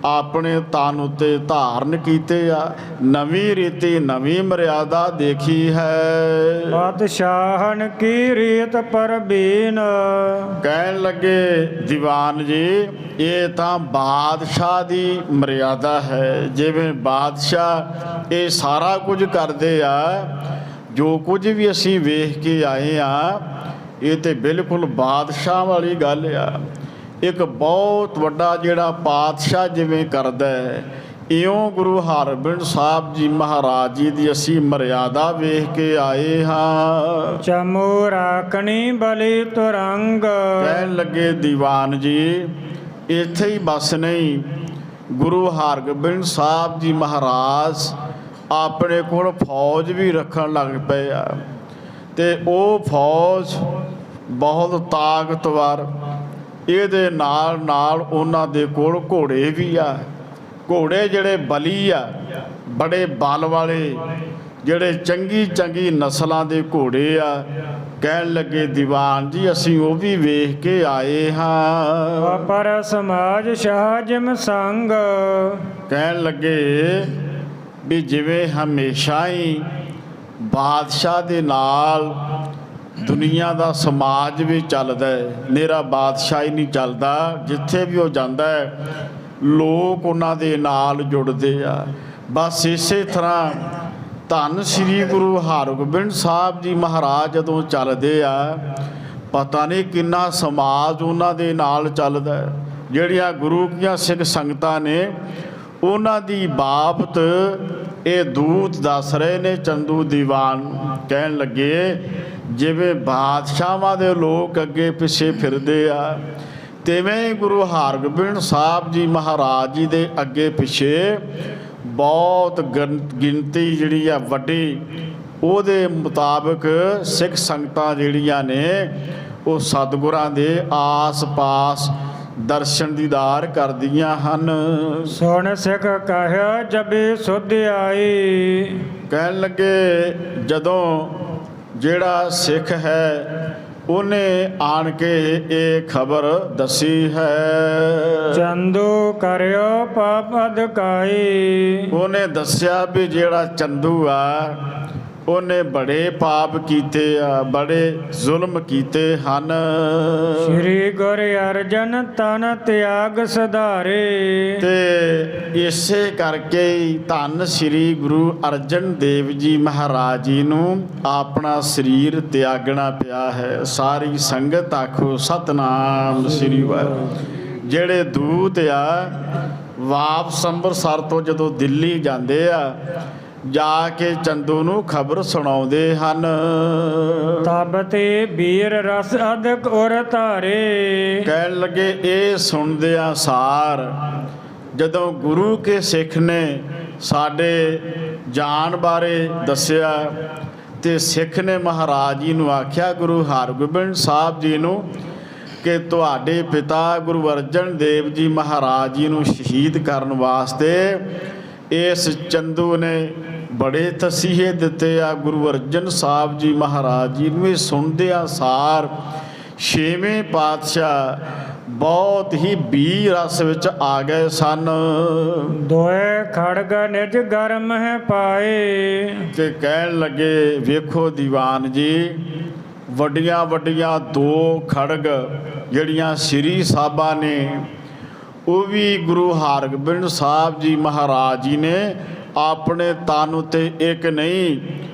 ਆਪਣੇ ਤਨ ਉੱਤੇ ਧਾਰਨ ਕੀਤੇ ਆ। ਨਵੀਂ ਰੀਤੀ, ਨਵੀਂ ਮਰਿਆਦਾ ਦੇਖੀ ਹੈ। ਬਾਦਸ਼ਾਹਨ ਕੀ ਰੀਤ ਪਰਬੀਨ। ਕਹਿਣ ਲੱਗੇ ਦੀਵਾਨ ਜੀ, ਇਹ ਤਾਂ ਬਾਦਸ਼ਾਹ ਦੀ ਮਰਿਆਦਾ ਹੈ। ਜਿਵੇਂ ਬਾਦਸ਼ਾਹ ਇਹ ਸਾਰਾ ਕੁਝ ਕਰਦੇ ਆ, ਜੋ ਕੁਝ ਵੀ ਅਸੀਂ ਵੇਖ ਕੇ ਆਏ ਆ, ਇਹ ਤੇ ਬਿਲਕੁਲ ਬਾਦਸ਼ਾਹ ਵਾਲੀ ਗੱਲ ਆ। ਇੱਕ ਬਹੁਤ ਵੱਡਾ ਜਿਹੜਾ ਪਾਤਸ਼ਾਹ ਜਿਵੇਂ ਕਰਦਾ ਹੈ, ਇਉਂ ਗੁਰੂ ਹਰਗੋਬਿੰਦ ਸਾਹਿਬ ਜੀ ਮਹਾਰਾਜ ਜੀ ਦੀ ਅਸੀਂ ਮਰਿਆਦਾ ਵੇਖ ਕੇ ਆਏ ਹਾਂ। ਚਮੂ ਰਾਕਣੀ ਬਲੀ ਤੁਰੰਗ। ਕਹਿਣ ਲੱਗੇ ਦੀਵਾਨ ਜੀ, ਇੱਥੇ ਹੀ ਬਸ ਨਹੀਂ, ਗੁਰੂ ਹਰਗੋਬਿੰਦ ਸਾਹਿਬ ਜੀ ਮਹਾਰਾਜ ਆਪਣੇ ਕੋਲ ਫੌਜ ਵੀ ਰੱਖਣ ਲੱਗ ਪਏ ਆ, ਤੇ ਉਹ ਫੌਜ ਬਹੁਤ ਤਾਕਤਵਰ। ਇਹਦੇ ਨਾਲ ਨਾਲ ਉਹਨਾਂ ਦੇ ਕੋਲ ਘੋੜੇ ਵੀ ਆ। ਘੋੜੇ ਜਿਹੜੇ ਬਲੀ ਆ, ਬੜੇ ਬਲ ਵਾਲੇ, ਜਿਹੜੇ ਚੰਗੀ ਚੰਗੀ ਨਸਲਾਂ ਦੇ ਘੋੜੇ ਆ। ਕਹਿਣ ਲੱਗੇ ਦੀਵਾਨ ਜੀ, ਅਸੀਂ ਉਹ ਵੀ ਵੇਖ ਕੇ ਆਏ ਹਾਂ। ਪਰ ਸਮਾਜ ਸ਼ਾਹਜਮ ਸੰਗ। ਕਹਿਣ ਲੱਗੇ ਵੀ ਜਿਵੇਂ ਹਮੇਸ਼ਾ ਹੀ ਬਾਦਸ਼ਾਹ ਦੇ ਨਾਲ ਦੁਨੀਆ ਦਾ ਸਮਾਜ ਵੀ ਚੱਲਦਾ ਹੈ, ਨਿਰਾ ਬਾਦਸ਼ਾਹ ਹੀ ਨਹੀਂ ਚੱਲਦਾ। ਜਿੱਥੇ ਵੀ ਉਹ ਜਾਂਦਾ ਹੈ, ਲੋਕ ਉਹਨਾਂ ਦੇ ਨਾਲ ਜੁੜਦੇ ਆ। ਬਸ ਇਸੇ ਤਰ੍ਹਾਂ ਧੰਨ ਸ੍ਰੀ ਗੁਰੂ ਹਰਗੋਬਿੰਦ ਸਾਹਿਬ ਜੀ ਮਹਾਰਾਜ ਜਦੋਂ ਚੱਲਦੇ ਆ, ਪਤਾ ਨਹੀਂ ਕਿੰਨਾ ਸਮਾਜ ਉਹਨਾਂ ਦੇ ਨਾਲ ਚੱਲਦਾ। ਜਿਹੜੀਆਂ ਗੁਰੂ ਦੀਆਂ ਸਿੱਖ ਸੰਗਤਾਂ ਨੇ, ਉਹਨਾਂ ਦੀ ਬਾਬਤ ਇਹ ਦੂਤ ਦੱਸ ਰਹੇ ਨੇ ਚੰਦੂ ਦੀਵਾਨ। ਕਹਿਣ ਲੱਗੇ ਜਿਵੇਂ ਬਾਦਸ਼ਾਹਾਂ ਦੇ ਲੋਕ ਅੱਗੇ ਪਿੱਛੇ ਫਿਰਦੇ ਆ, ਤਿਵੇਂ ਗੁਰੂ ਹਰਗੋਬਿੰਦ ਸਾਹਿਬ ਜੀ ਮਹਾਰਾਜ ਜੀ ਦੇ ਅੱਗੇ ਪਿੱਛੇ ਬਹੁਤ ਗਿਣਤੀ ਜਿਹੜੀ ਆ ਵੱਡੀ, ਉਹਦੇ ਮੁਤਾਬਕ ਸਿੱਖ ਸੰਗਤਾਂ ਜਿਹੜੀਆਂ ਨੇ ਉਹ ਸਤਿਗੁਰਾਂ ਦੇ ਆਸ-ਪਾਸ ਦਰਸ਼ਨ ਦੀਦਾਰ ਕਰਦੀਆਂ ਹਨ। ਸੁਣ ਸਿੱਖ ਕਹਿਆ ਜਬੀ ਸੁਧ ਆਈ। ਕਹਿਣ ਲੱਗੇ ਜਦੋਂ ਜਿਹੜਾ ਸਿੱਖ ਹੈ ਉਹਨੇ ਆਣ ਕੇ ਇਹ ਖਬਰ ਦੱਸੀ ਹੈ। ਚੰਦੂ ਕਰਿਓ ਪਾਪ ਅਧਕਾਈ। ਉਹਨੇ ਦੱਸਿਆ ਵੀ ਜਿਹੜਾ ਚੰਦੂ ਆ, ਉਹਨੇ ਬੜੇ ਪਾਪ ਕੀਤੇ ਆ, ਬੜੇ ਜ਼ੁਲਮ ਕੀਤੇ ਹਨ। ਸ਼੍ਰੀ ਗੁਰ ਅਰਜਨ ਤਨ ਤਿਆਗ ਸਧਾਰੇ। ਤੇ ਇਸੇ ਕਰਕੇ ਹੀ ਧੰਨ ਸ੍ਰੀ ਗੁਰੂ ਅਰਜਨ ਦੇਵ ਜੀ ਮਹਾਰਾਜ ਜੀ ਨੂੰ ਆਪਣਾ ਸਰੀਰ ਤਿਆਗਣਾ ਪਿਆ ਹੈ। ਸਾਰੀ ਸੰਗਤ ਆਖੋ ਸਤਨਾਮ ਸ੍ਰੀ ਵਾਹਿਗੁਰੂ। ਜਿਹੜੇ ਦੂਤ ਆ ਵਾਪਸ ਅੰਮ੍ਰਿਤਸਰ ਤੋਂ ਜਦੋਂ ਦਿੱਲੀ ਜਾਂਦੇ ਆ, ਜਾ ਕੇ ਚੰਦੂ ਨੂੰ ਖਬਰ ਸੁਣਾਉਂਦੇ ਹਨ। ਤਬ ਤੇ ਵੀਰ ਰਸ ਅਧਿਕ ਉਰ ਧਾਰੇ। ਕਹਿਣ ਲੱਗੇ ਇਹ ਸੁਣਦਿਆਂ ਸਾਰ ਜਦੋਂ ਗੁਰੂ ਕੇ ਸਿੱਖ ਨੇ ਸਾਡੇ ਜਾਣ ਬਾਰੇ ਦੱਸਿਆ, ਤੇ ਸਿੱਖ ਨੇ ਮਹਾਰਾਜ ਜੀ ਨੂੰ ਆਖਿਆ, ਗੁਰੂ ਹਰਗੋਬਿੰਦ ਸਾਹਿਬ ਜੀ ਨੂੰ, ਕਿ ਤੁਹਾਡੇ ਪਿਤਾ ਗੁਰੂ ਅਰਜਨ ਦੇਵ ਜੀ ਮਹਾਰਾਜ ਜੀ ਨੂੰ ਸ਼ਹੀਦ ਕਰਨ ਵਾਸਤੇ ਇਸ ਚੰਦੂ ਨੇ ਬੜੇ ਤਸੀਹੇ ਦਿੱਤੇ ਆ। ਗੁਰੂ ਅਰਜਨ ਸਾਹਿਬ ਜੀ ਮਹਾਰਾਜ ਜੀ ਨੂੰ ਇਹ ਸੁਣਦਿਆਂ ਸਾਰ ਛੇਵੇਂ ਪਾਤਸ਼ਾਹ ਬਹੁਤ ਹੀ ਵੀਰ ਰਸ ਵਿੱਚ ਆ ਗਏ ਸਨ ਦੋਏ ਖੜਗ ਨਿਜ ਗਰਮ ਹੈ ਪਾਏ। ਤੇ ਕਹਿਣ ਲੱਗੇ, ਵੇਖੋ ਦੀਵਾਨ ਜੀ, ਵੱਡੀਆਂ ਵੱਡੀਆਂ ਦੋ ਖੜਗ ਜਿਹੜੀਆਂ ਸ੍ਰੀ ਸਾਹਿਬਾਂ ਨੇ, ਉਹ ਵੀ ਗੁਰੂ ਹਰਗੋਬਿੰਦ ਸਾਹਿਬ ਜੀ ਮਹਾਰਾਜ ਜੀ ਨੇ ਆਪਣੇ ਤਨ ਉੱਤੇ ਇੱਕ ਨਹੀਂ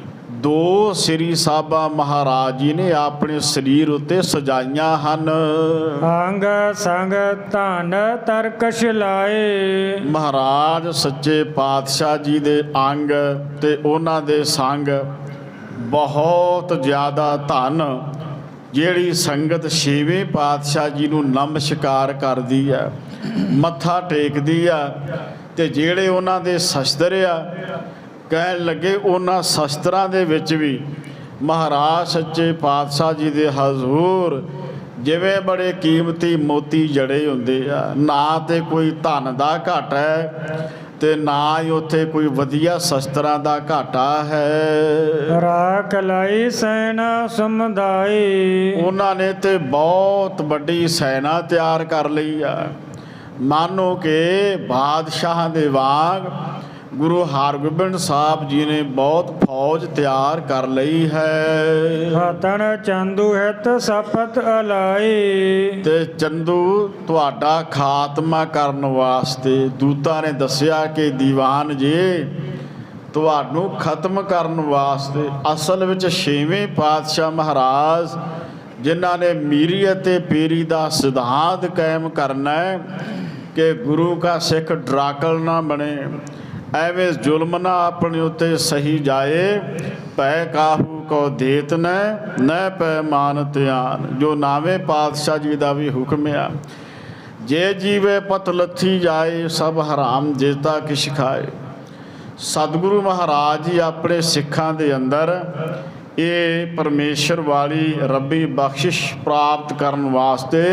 ਦੋ ਸ੍ਰੀ ਸਾਹਿਬਾਂ ਮਹਾਰਾਜ ਜੀ ਨੇ ਆਪਣੇ ਸਰੀਰ ਉੱਤੇ ਸਜਾਈਆਂ ਹਨ। ਅੰਗ ਸੰਗ ਧਨ ਤਰਕਸ਼ ਲਾਏ। ਮਹਾਰਾਜ ਸੱਚੇ ਪਾਤਸ਼ਾਹ ਜੀ ਦੇ ਅੰਗ ਤੇ ਉਹਨਾਂ ਦੇ ਸੰਗ ਬਹੁਤ ਜ਼ਿਆਦਾ ਧਨ, ਜਿਹੜੀ ਸੰਗਤ ਛੇਵੇਂ ਪਾਤਸ਼ਾਹ ਜੀ ਨੂੰ ਨਮਸਕਾਰ ਕਰਦੀ ਆ, ਮੱਥਾ ਟੇਕਦੀ ਆ, ਤੇ ਜਿਹੜੇ ਉਹਨਾਂ ਦੇ ਸ਼ਸਤਰ ਆ, ਕਹਿਣ ਲੱਗੇ ਉਹਨਾਂ ਸ਼ਸਤਰਾਂ ਦੇ ਵਿੱਚ ਵੀ ਮਹਾਰਾਜ ਸੱਚੇ ਪਾਤਸ਼ਾਹ ਜੀ ਦੇ ਹਜ਼ੂਰ ਜਿਵੇਂ ਬੜੇ ਕੀਮਤੀ ਮੋਤੀ ਜੜੇ ਹੁੰਦੇ ਆ। ਨਾ ਤੇ ਕੋਈ ਧਨ ਦਾ ਘਾਟਾ ਹੈ ਤੇ ਨਾ ਹੀ ਉੱਥੇ ਕੋਈ ਵਧੀਆ ਸ਼ਸਤਰਾਂ ਦਾ ਘਾਟਾ ਹੈ। ਰਾਖ ਲਈ ਸੈਨਾ ਸਮੁਦਾਈ। ਉਹਨਾਂ ਨੇ ਤੇ ਬਹੁਤ ਵੱਡੀ ਸੈਨਾ ਤਿਆਰ ਕਰ ਲਈ ਆ, ਮਾਨੋ ਕਿ ਬਾਦਸ਼ਾਹਾਂ ਦੇ ਵਾਂਗ ਗੁਰੂ ਹਰਗੋਬਿੰਦ ਸਾਹਿਬ ਜੀ ਨੇ ਬਹੁਤ ਫੌਜ ਤਿਆਰ ਕਰ ਲਈ ਹੈ। ਹਤਨ ਚੰਦੂ ਹਿਤ ਸਪਤ ਅਲਾਈ। ਤੇ ਚੰਦੂ ਤੁਹਾਡਾ ਖਾਤਮਾ ਕਰਨ ਵਾਸਤੇ ਦੂਤਾਂ ਨੇ ਦੱਸਿਆ ਕਿ ਦੀਵਾਨ ਜੀ, ਤੁਹਾਨੂੰ ਖਤਮ ਕਰਨ ਵਾਸਤੇ ਅਸਲ ਵਿੱਚ ਛੇਵੇਂ ਪਾਤਸ਼ਾਹ ਮਹਾਰਾਜ ਜਿਨ੍ਹਾਂ ਨੇ ਮੀਰੀ ਅਤੇ ਪੀਰੀ ਦਾ ਸਿਧਾਂਤ ਕਾਇਮ ਕਰਨਾ ਹੈ ਕਿ ਗੁਰੂ ਕਾ ਸਿੱਖ ਡਰਾਕਲ ਨਾ ਬਣੇ, ਐਵੇਂ ਜ਼ੁਲਮ ਨਾ ਆਪਣੇ ਉੱਤੇ ਸਹੀ ਜਾਏ। ਪੈ ਕਾਹੂ ਕੋ ਦੇਤ ਨੈ ਪੈ ਮਾਨ ਧਿਆਨ, ਜੋ ਨਾਵੇਂ ਪਾਤਸ਼ਾਹ ਜੀ ਦਾ ਵੀ ਹੁਕਮ ਆ, ਜੇ ਜੀਵੇ ਪਤ ਲੱਥੀ ਜਾਏ, ਸਭ ਹਰਾਮ ਜੇਤਾ ਕਿਛ ਖਾਏ। ਸਤਿਗੁਰੂ ਮਹਾਰਾਜ ਜੀ ਆਪਣੇ ਸਿੱਖਾਂ ਦੇ ਅੰਦਰ ਇਹ ਪਰਮੇਸ਼ਰ ਵਾਲੀ ਰੱਬੀ ਬਖਸ਼ਿਸ਼ ਪ੍ਰਾਪਤ ਕਰਨ ਵਾਸਤੇ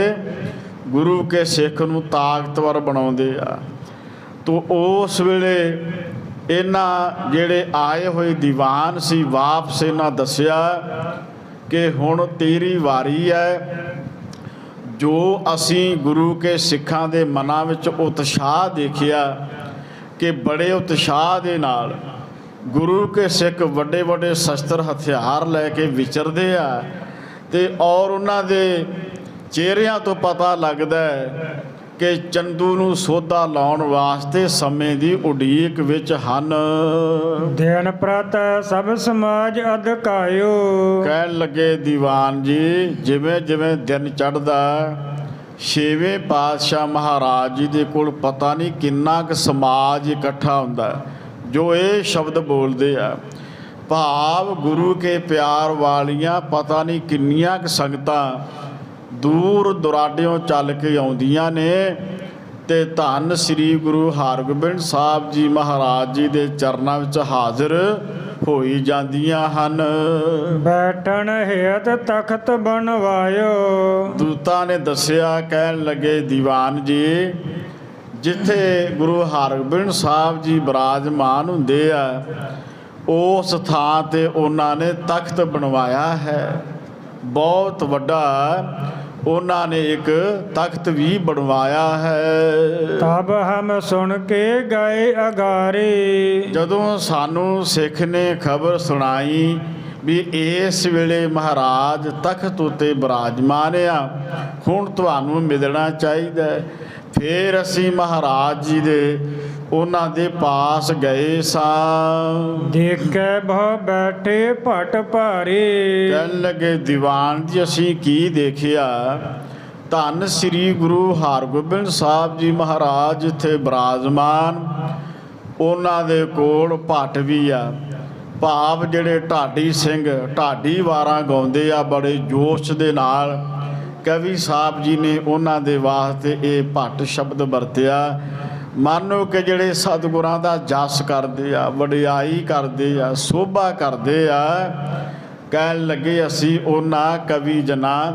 ਗੁਰੂ ਕੇ ਸਿੱਖ ਨੂੰ ਤਾਕਤਵਰ ਬਣਾਉਂਦੇ ਆ। ਤੋ ਉਸ ਵੇਲੇ ਇਹਨਾਂ ਜਿਹੜੇ ਆਏ ਹੋਏ ਦੀਵਾਨ ਸੀ, ਵਾਪਸ ਇਹਨਾਂ ਦੱਸਿਆ ਕਿ ਹੁਣ ਤੇਰੀ ਵਾਰੀ ਹੈ। ਜੋ ਅਸੀਂ ਗੁਰੂ ਕੇ ਸਿੱਖਾਂ ਦੇ ਮਨਾਂ ਵਿੱਚ ਉਤਸ਼ਾਹ ਦੇਖਿਆ ਕਿ ਬੜੇ ਉਤਸ਼ਾਹ ਦੇ ਨਾਲ ਗੁਰੂ ਕੇ ਸਿੱਖ ਵੱਡੇ ਵੱਡੇ ਸ਼ਸਤਰ ਹਥਿਆਰ ਲੈ ਕੇ ਵਿਚਰਦੇ ਆ, ਤੇ ਔਰ ਉਹਨਾਂ ਦੇ ਚਿਹਰਿਆਂ ਤੋਂ ਪਤਾ ਲੱਗਦਾ ਹੈ ਕਿ ਚੰਦੂ ਨੂੰ ਸੋਧਾ ਲਾਉਣ ਵਾਸਤੇ ਸਮੇਂ ਦੀ ਉਡੀਕ ਵਿੱਚ ਹਨ। ਦਿਨ ਪ੍ਰਤ ਸਭ ਸਮਾਜ ਅਧਕਾਇਓ। ਕਹਿਣ ਲੱਗੇ ਦੀਵਾਨ ਜੀ, ਜਿਵੇਂ ਜਿਵੇਂ ਦਿਨ ਚੜ੍ਹਦਾ, ਛੇਵੇਂ ਪਾਤਸ਼ਾਹ ਮਹਾਰਾਜ ਜੀ ਦੇ ਕੋਲ ਪਤਾ ਨਹੀਂ ਕਿੰਨਾ ਕੁ ਸਮਾਜ ਇਕੱਠਾ ਹੁੰਦਾ ਜੋ ਇਹ ਸ਼ਬਦ ਬੋਲਦੇ ਆ। ਭਾਵ ਗੁਰੂ ਕੇ ਪਿਆਰ ਵਾਲੀਆਂ ਪਤਾ ਨਹੀਂ ਕਿੰਨੀਆਂ ਕੁ ਸੰਗਤਾਂ ਦੂਰ ਦੁਰਾਡਿਓਂ ਚੱਲ ਕੇ ਆਉਂਦੀਆਂ ਨੇ ਤੇ ਧੰਨ ਸ੍ਰੀ ਗੁਰੂ ਹਰਗੋਬਿੰਦ ਸਾਹਿਬ ਜੀ ਮਹਾਰਾਜ ਜੀ ਦੇ ਚਰਨਾਂ ਵਿੱਚ ਹਾਜ਼ਰ ਹੋਈ ਜਾਂਦੀਆਂ ਹਨ। ਬੈਠਣ ਹਿਤ ਤਖਤ ਬਣਵਾਇਓ। ਦੂਤਾਂ ਨੇ ਦੱਸਿਆ, ਕਹਿਣ ਲੱਗੇ ਦੀਵਾਨ ਜੀ, ਜਿੱਥੇ ਗੁਰੂ ਹਰਗੋਬਿੰਦ ਸਾਹਿਬ ਜੀ ਬਿਰਾਜਮਾਨ ਹੁੰਦੇ ਆ, ਉਸ ਥਾਂ ਤੇ ਉਹਨਾਂ ਨੇ ਤਖਤ ਬਣਵਾਇਆ ਹੈ। ਬਹੁਤ ਵੱਡਾ ਉਹਨਾਂ ਨੇ ਇੱਕ ਤਖਤ ਵੀ ਬਣਵਾਇਆ ਹੈ। ਤਬ ਹਮ ਸੁਣ ਕੇ ਗਏ ਅਗਾਰੇ। ਜਦੋਂ ਸਾਨੂੰ ਸਿੱਖ ਨੇ ਖਬਰ ਸੁਣਾਈ ਵੀ ਇਸ ਵੇਲੇ ਮਹਾਰਾਜ ਤਖਤ ਉੱਤੇ ਬਿਰਾਜਮਾਨ ਆ, ਹੁਣ ਤੁਹਾਨੂੰ ਮਿਲਣਾ ਚਾਹੀਦਾ, ਫਿਰ ਅਸੀਂ ਮਹਾਰਾਜ ਜੀ ਦੇ ਉਹਨਾਂ ਦੇ ਪਾਸ ਗਏ ਸਾਂ। ਦੇਖੇ ਬਹੁ ਬੈਠੇ ਭਟ ਭਾਰੇ। ਕਹਿਣ ਲੱਗੇ ਦੀਵਾਨ ਜੀ, ਅਸੀਂ ਕੀ ਦੇਖਿਆ? ਧੰਨ ਸ੍ਰੀ ਗੁਰੂ ਹਰਗੋਬਿੰਦ ਸਾਹਿਬ ਜੀ ਮਹਾਰਾਜ ਜਿੱਥੇ ਬਿਰਾਜਮਾਨ, ਉਹਨਾਂ ਦੇ ਕੋਲ ਭੱਟ ਵੀ ਆ। ਭਾਵ ਜਿਹੜੇ ਢਾਡੀ ਸਿੰਘ ਢਾਡੀ ਵਾਰਾਂ ਗਾਉਂਦੇ ਆ ਬੜੇ ਜੋਸ਼ ਦੇ ਨਾਲ, ਕਵੀ ਸਾਹਿਬ ਜੀ ਨੇ ਉਹਨਾਂ ਦੇ ਵਾਸਤੇ ਇਹ ਭੱਟ ਸ਼ਬਦ ਵਰਤਿਆ। ਮਾਨੋ ਕਿ ਜਿਹੜੇ ਸਤਿਗੁਰਾਂ ਦਾ ਜਸ ਕਰਦੇ ਆ, ਵਡਿਆਈ ਕਰਦੇ ਆ, ਸੋਭਾ ਕਰਦੇ ਆ। ਕਹਿਣ ਲੱਗੇ ਅਸੀਂ ਉਹਨਾਂ ਕਵੀ ਜਨਾਂ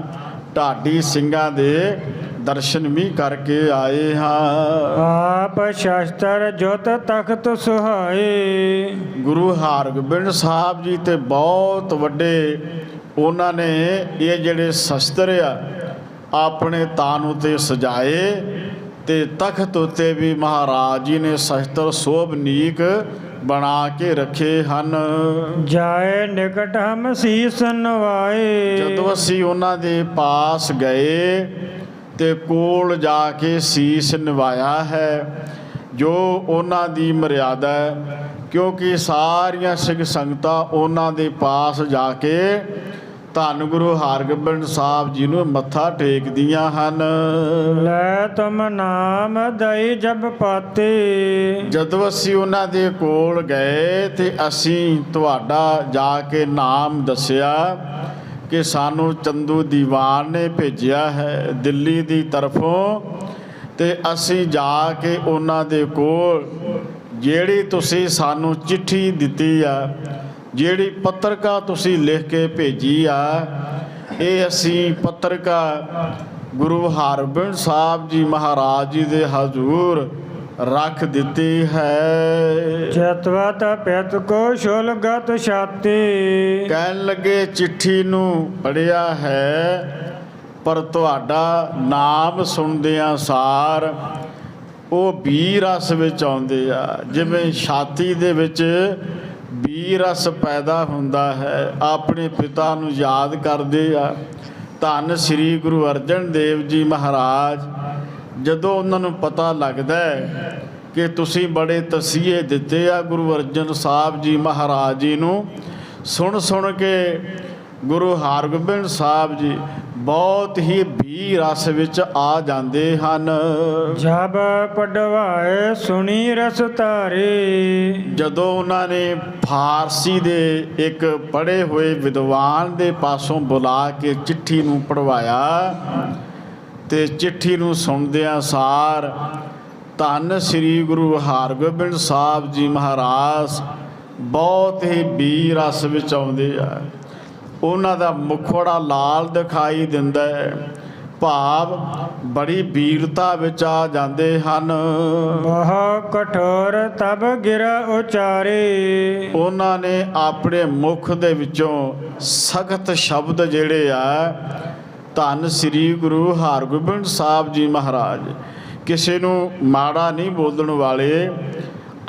ਢਾਡੀ ਸਿੰਘਾਂ ਦੇ ਦਰਸ਼ਨ ਵੀ ਕਰਕੇ ਆਏ ਹਾਂ। ਆਪ ਸ਼ਸਤਰ ਜੁਤ ਤਖਤ ਸੁਹਾਏ। ਗੁਰੂ ਹਰਗੋਬਿੰਦ ਸਾਹਿਬ ਜੀ ਤੇ ਬਹੁਤ ਵੱਡੇ ਉਹਨਾਂ ਨੇ ਇਹ ਜਿਹੜੇ ਸ਼ਸਤਰ ਆ ਆਪਣੇ ਤਾਨ ਉਤੇ ਸਜਾਏ ਤੇ ਤਖਤ ਉਤੇ ਵੀ ਮਹਾਰਾਜ ਜੀ ਨੇ ਸ਼ਸਤਰ ਸ਼ੋਭਨੀਕ ਬਣਾ ਕੇ ਰੱਖੇ ਹਨ। ਜਾਏ ਨਿਕਟ ਹਮ ਸੀਸ ਨਵਾਏ। ਜਦੋਂ ਅਸੀਂ ਉਹਨਾਂ ਦੇ ਪਾਸ ਗਏ ਤੇ ਕੋਲ ਜਾ ਕੇ ਸੀਸ ਨਿਵਾਇਆ ਹੈ, ਜੋ ਉਹਨਾਂ ਦੀ ਮਰਿਆਦਾ ਹੈ, ਕਿਉਂਕਿ ਸਾਰੀਆਂ ਸਿੱਖ ਸੰਗਤਾਂ ਉਹਨਾਂ ਦੇ ਪਾਸ ਜਾ ਕੇ ਧੰਨ ਗੁਰੂ ਹਰਗੋਬਿੰਦ ਸਾਹਿਬ ਜੀ ਨੂੰ ਮੱਥਾ ਟੇਕਦੀਆਂ ਹਨ। ਲੈ ਤੁਮ ਨਾਮ ਦਈ ਜਬ ਪਾਤੇ। ਜਦੋਂ ਅਸੀਂ ਉਹਨਾਂ ਦੇ ਕੋਲ ਗਏ ਤੇ ਅਸੀਂ ਤੁਹਾਡਾ ਜਾ ਕੇ ਨਾਮ ਦੱਸਿਆ ਕਿ ਸਾਨੂੰ ਚੰਦੂ ਦੀਵਾਨ ਨੇ ਭੇਜਿਆ ਹੈ ਦਿੱਲੀ ਦੀ ਤਰਫੋਂ, ਤੇ ਅਸੀਂ ਜਾ ਕੇ ਉਹਨਾਂ ਦੇ ਕੋਲ ਜਿਹੜੀ ਤੁਸੀਂ ਸਾਨੂੰ ਚਿੱਠੀ ਦਿੱਤੀ ਆ, ਜਿਹੜੀ ਪੱਤਰਕਾ ਤੁਸੀਂ ਲਿਖ ਕੇ ਭੇਜੀ ਆ, ਇਹ ਅਸੀਂ ਪੱਤਰਕਾ ਗੁਰੂ ਹਰਗੋਬਿੰਦ ਸਾਹਿਬ ਜੀ ਮਹਾਰਾਜ ਜੀ ਦੇ ਹਜ਼ੂਰ ਰੱਖ ਦਿੱਤੀ ਹੈ। ਚਤਵਤ ਪਿਤ ਕੋ ਸ਼ੁਲਗਤ ਛਾਤੀ। ਕਹਿਣ ਲੱਗੇ ਚਿੱਠੀ ਨੂੰ ਪੜ੍ਹਿਆ ਹੈ, ਪਰ ਤੁਹਾਡਾ ਨਾਮ ਸੁਣਦਿਆਂ ਸਾਰ ਉਹ ਬੀ ਰਸ ਵਿੱਚ ਆਉਂਦੇ ਆ। ਜਿਵੇਂ ਛਾਤੀ ਦੇ ਵਿੱਚ ਬੀ ਰਸ ਪੈਦਾ ਹੁੰਦਾ ਹੈ, ਆਪਣੇ ਪਿਤਾ ਨੂੰ ਯਾਦ ਕਰਦੇ ਆ। ਧੰਨ ਸ੍ਰੀ ਗੁਰੂ ਅਰਜਨ ਦੇਵ ਜੀ ਮਹਾਰਾਜ ਜਦੋਂ ਉਹਨਾਂ ਨੂੰ ਪਤਾ ਲੱਗਦਾ ਹੈ ਕਿ ਤੁਸੀਂ ਬੜੇ ਤਸੀਹੇ ਦਿੱਤੇ ਆ ਗੁਰੂ ਅਰਜਨ ਸਾਹਿਬ ਜੀ ਮਹਾਰਾਜ ਜੀ ਨੂੰ, ਸੁਣ ਕੇ ਗੁਰੂ ਹਰਗੋਬਿੰਦ ਸਾਹਿਬ ਜੀ ਬਹੁਤ ਹੀ ਬੀ ਰਸ ਵਿੱਚ ਆ ਜਾਂਦੇ ਹਨ। ਜਬ ਪੜਵਾਏ ਸੁਣੀ ਰਸ ਧਾਰੇ। ਜਦੋਂ ਉਹਨਾਂ ਨੇ ਫਾਰਸੀ ਦੇ ਇੱਕ ਪੜ੍ਹੇ ਹੋਏ ਵਿਦਵਾਨ ਦੇ ਪਾਸੋਂ ਬੁਲਾ ਕੇ ਚਿੱਠੀ ਨੂੰ ਪੜਵਾਇਆ ਤੇ ਚਿੱਠੀ ਨੂੰ ਸੁਣਦਿਆਂ ਸਾਰ ਧੰਨ ਸ੍ਰੀ ਗੁਰੂ ਹਰਗੋਬਿੰਦ ਸਾਹਿਬ ਜੀ ਮਹਾਰਾਜ ਬਹੁਤ ਹੀ ਬੀ ਰਸ ਵਿੱਚ ਆਉਂਦੇ ਆ। ਉਹਨਾਂ ਦਾ ਮੁਖੜਾ ਲਾਲ ਦਿਖਾਈ ਦਿੰਦਾ ਹੈ, ਭਾਵ ਬੜੀ ਵੀਰਤਾ ਵਿੱਚ ਆ ਜਾਂਦੇ ਹਨ। ਬਹੁ ਕਠੋਰ ਤਬ ਗਿਰਾ ਉਚਾਰੇ। ਉਹਨਾਂ ਨੇ ਆਪਣੇ ਮੁਖ ਦੇ ਵਿੱਚੋਂ ਸਖਤ ਸ਼ਬਦ ਜਿਹੜੇ ਆ ਧੰਨ ਸ੍ਰੀ ਗੁਰੂ ਹਰਗੋਬਿੰਦ ਸਾਹਿਬ ਜੀ ਮਹਾਰਾਜ ਕਿਸੇ ਨੂੰ ਮਾੜਾ ਨਹੀਂ ਬੋਲਣ ਵਾਲੇ।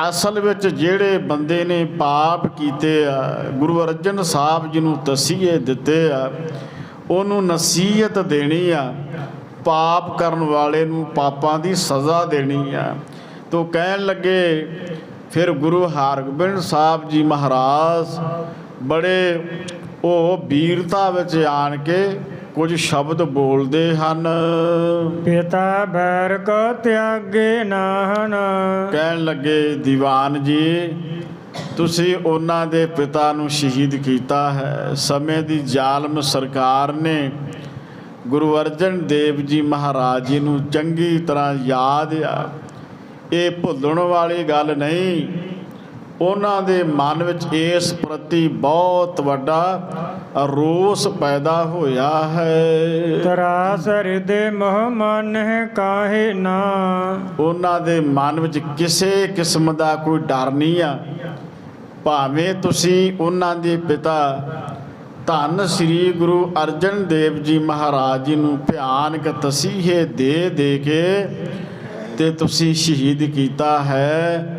ਅਸਲ ਵਿੱਚ ਜਿਹੜੇ ਬੰਦੇ ਨੇ ਪਾਪ ਕੀਤੇ ਆ, ਗੁਰੂ ਅਰਜਨ ਸਾਹਿਬ ਜੀ ਨੂੰ ਤਸੀਹੇ ਦਿੱਤੇ ਆ, ਉਹਨੂੰ ਨਸੀਹਤ ਦੇਣੀ ਆ, ਪਾਪ ਕਰਨ ਵਾਲੇ ਨੂੰ ਪਾਪਾਂ ਦੀ ਸਜ਼ਾ ਦੇਣੀ ਆ। ਤੋ ਕਹਿਣ ਲੱਗੇ ਫਿਰ ਗੁਰੂ ਹਰਗੋਬਿੰਦ ਸਾਹਿਬ ਜੀ ਮਹਾਰਾਜ ਬੜੇ ਉਹ ਵੀਰਤਾ ਵਿੱਚ ਆਣ ਕੇ ਕੁਝ ਸ਼ਬਦ ਬੋਲਦੇ ਹਨ। ਪਿਤਾ ਬੈਰ ਕੋ ਤਿਆਗੇ ਨਾਹਨ। ਕਹਿਣ ਲੱਗੇ ਦੀਵਾਨ ਜੀ ਤੁਸੀਂ ਉਹਨਾਂ ਦੇ ਪਿਤਾ ਨੂੰ ਸ਼ਹੀਦ ਕੀਤਾ ਹੈ। ਸਮੇਂ ਦੀ ਜ਼ਾਲਮ ਸਰਕਾਰ ਨੇ ਗੁਰੂ ਅਰਜਨ ਦੇਵ ਜੀ ਮਹਾਰਾਜ ਜੀ ਨੂੰ ਚੰਗੀ ਤਰ੍ਹਾਂ ਯਾਦ ਆ, ਇਹ ਭੁੱਲਣ ਵਾਲੀ ਗੱਲ ਨਹੀਂ। ਉਹਨਾਂ ਦੇ ਮਨ ਵਿੱਚ ਇਸ ਪ੍ਰਤੀ ਬਹੁਤ ਵੱਡਾ ਰੋਸ ਪੈਦਾ ਹੋਇਆ ਹੈ। ਤਰਾਸ ਹਿਰਦੇ ਮੋਹ ਮਨ ਹੈ ਕਾਹੇ ਨਾ। ਉਹਨਾਂ ਦੇ ਮਨ ਵਿੱਚ ਕਿਸੇ ਕਿਸਮ ਦਾ ਕੋਈ ਡਰ ਨਹੀਂ ਆ, ਭਾਵੇਂ ਤੁਸੀਂ ਉਹਨਾਂ ਦੇ ਪਿਤਾ ਧੰਨ ਸ੍ਰੀ ਗੁਰੂ ਅਰਜਨ ਦੇਵ ਜੀ ਮਹਾਰਾਜ ਜੀ ਨੂੰ ਭਿਆਨਕ ਤਸੀਹੇ ਦੇ ਕੇ ਤੇ ਤੁਸੀਂ ਸ਼ਹੀਦ ਕੀਤਾ ਹੈ।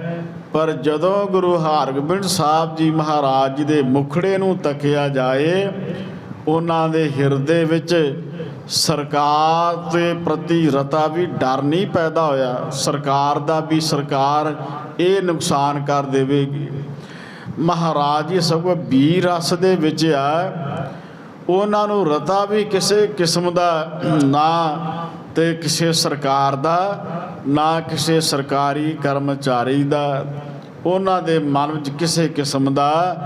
ਪਰ ਜਦੋਂ ਗੁਰੂ ਹਰਗੋਬਿੰਦ ਸਾਹਿਬ ਜੀ ਮਹਾਰਾਜ ਜੀ ਦੇ ਮੁਖੜੇ ਨੂੰ ਤੱਕਿਆ ਜਾਏ, ਉਹਨਾਂ ਦੇ ਹਿਰਦੇ ਵਿੱਚ ਸਰਕਾਰ ਦੇ ਪ੍ਰਤੀ ਰਤਾ ਵੀ ਡਰ ਨਹੀਂ ਪੈਦਾ ਹੋਇਆ। ਸਰਕਾਰ ਦਾ ਵੀ ਸਰਕਾਰ ਇਹ ਨੁਕਸਾਨ ਕਰ ਦੇਵੇਗੀ। ਮਹਾਰਾਜ ਜੀ ਸਗੋਂ ਬੀ ਰਸ ਦੇ ਵਿੱਚ ਆ, ਉਹਨਾਂ ਨੂੰ ਰਤਾ ਵੀ ਕਿਸੇ ਕਿਸਮ ਦਾ ਨਾ ਤੇ ਕਿਸੇ ਸਰਕਾਰ ਦਾ ਨਾ ਕਿਸੇ ਸਰਕਾਰੀ ਕਰਮਚਾਰੀ ਦਾ। ਉਹਨਾਂ ਦੇ ਮਨ ਵਿੱਚ ਕਿਸੇ ਕਿਸਮ ਦਾ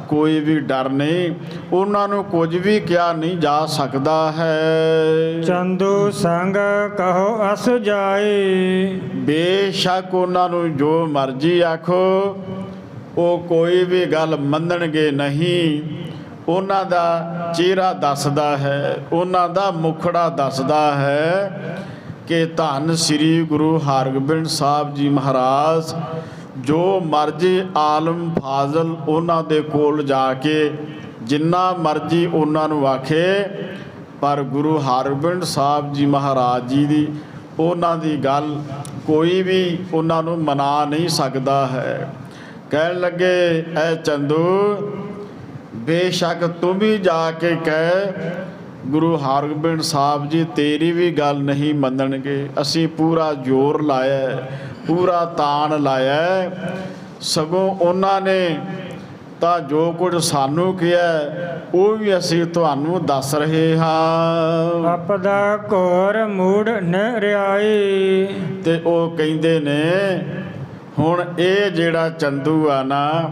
ਕੋਈ ਵੀ ਡਰ ਨਹੀਂ, ਉਹਨਾਂ ਨੂੰ ਕੁਝ ਵੀ ਕਿਹਾ ਨਹੀਂ ਜਾ ਸਕਦਾ ਹੈ। ਚੰਦੂ ਸੰਗ ਕਹੋ ਅਸ ਜਾਏ। ਬੇਸ਼ੱਕ ਉਹਨਾਂ ਨੂੰ ਜੋ ਮਰਜ਼ੀ ਆਖੋ, ਉਹ ਕੋਈ ਵੀ ਗੱਲ ਮੰਨਣਗੇ ਨਹੀਂ। ਉਹਨਾਂ ਦਾ ਚਿਹਰਾ ਦੱਸਦਾ ਹੈ, ਉਹਨਾਂ ਦਾ ਮੁਖੜਾ ਦੱਸਦਾ ਹੈ ਕਿ ਧੰਨ ਸ੍ਰੀ ਗੁਰੂ ਹਰਗੋਬਿੰਦ ਸਾਹਿਬ ਜੀ ਮਹਾਰਾਜ ਜੋ ਮਰਜ਼ੀ ਆਲਮ ਫਾਜ਼ਲ ਉਹਨਾਂ ਦੇ ਕੋਲ ਜਾ ਕੇ ਜਿੰਨਾ ਮਰਜ਼ੀ ਉਹਨਾਂ ਨੂੰ ਆਖੇ, ਪਰ ਗੁਰੂ ਹਰਗੋਬਿੰਦ ਸਾਹਿਬ ਜੀ ਮਹਾਰਾਜ ਜੀ ਦੀ ਉਹਨਾਂ ਦੀ ਗੱਲ ਕੋਈ ਵੀ ਉਹਨਾਂ ਨੂੰ ਮਨਾ ਨਹੀਂ ਸਕਦਾ ਹੈ। ਕਹਿਣ ਲੱਗੇ, ਐ ਚੰਦੂ, ਬੇਸ਼ੱਕ ਤੂੰ ਵੀ ਜਾ ਕੇ ਕਹਿ ਗੁਰੂ ਹਰਗੋਬਿੰਦ ਸਾਹਿਬ ਜੀ ਤੇਰੀ ਵੀ ਗੱਲ ਨਹੀਂ ਮੰਨਣਗੇ। ਅਸੀਂ ਪੂਰਾ ਜ਼ੋਰ ਲਾਇਆ, ਪੂਰਾ ਤਾਣ ਲਾਇਆ, ਸਗੋਂ ਉਹਨਾਂ ਨੇ ਤਾਂ ਜੋ ਕੁਝ ਸਾਨੂੰ ਕਿਹਾ ਉਹ ਵੀ ਅਸੀਂ ਤੁਹਾਨੂੰ ਦੱਸ ਰਹੇ ਹਾਂ। ਆਪਦਾ ਘੋਰ ਮੂੜ ਨਿਰਿਆਈ। ਤੇ ਉਹ ਕਹਿੰਦੇ ਨੇ ਹੁਣ ਇਹ ਜਿਹੜਾ ਚੰਦੂ ਆ ਨਾ,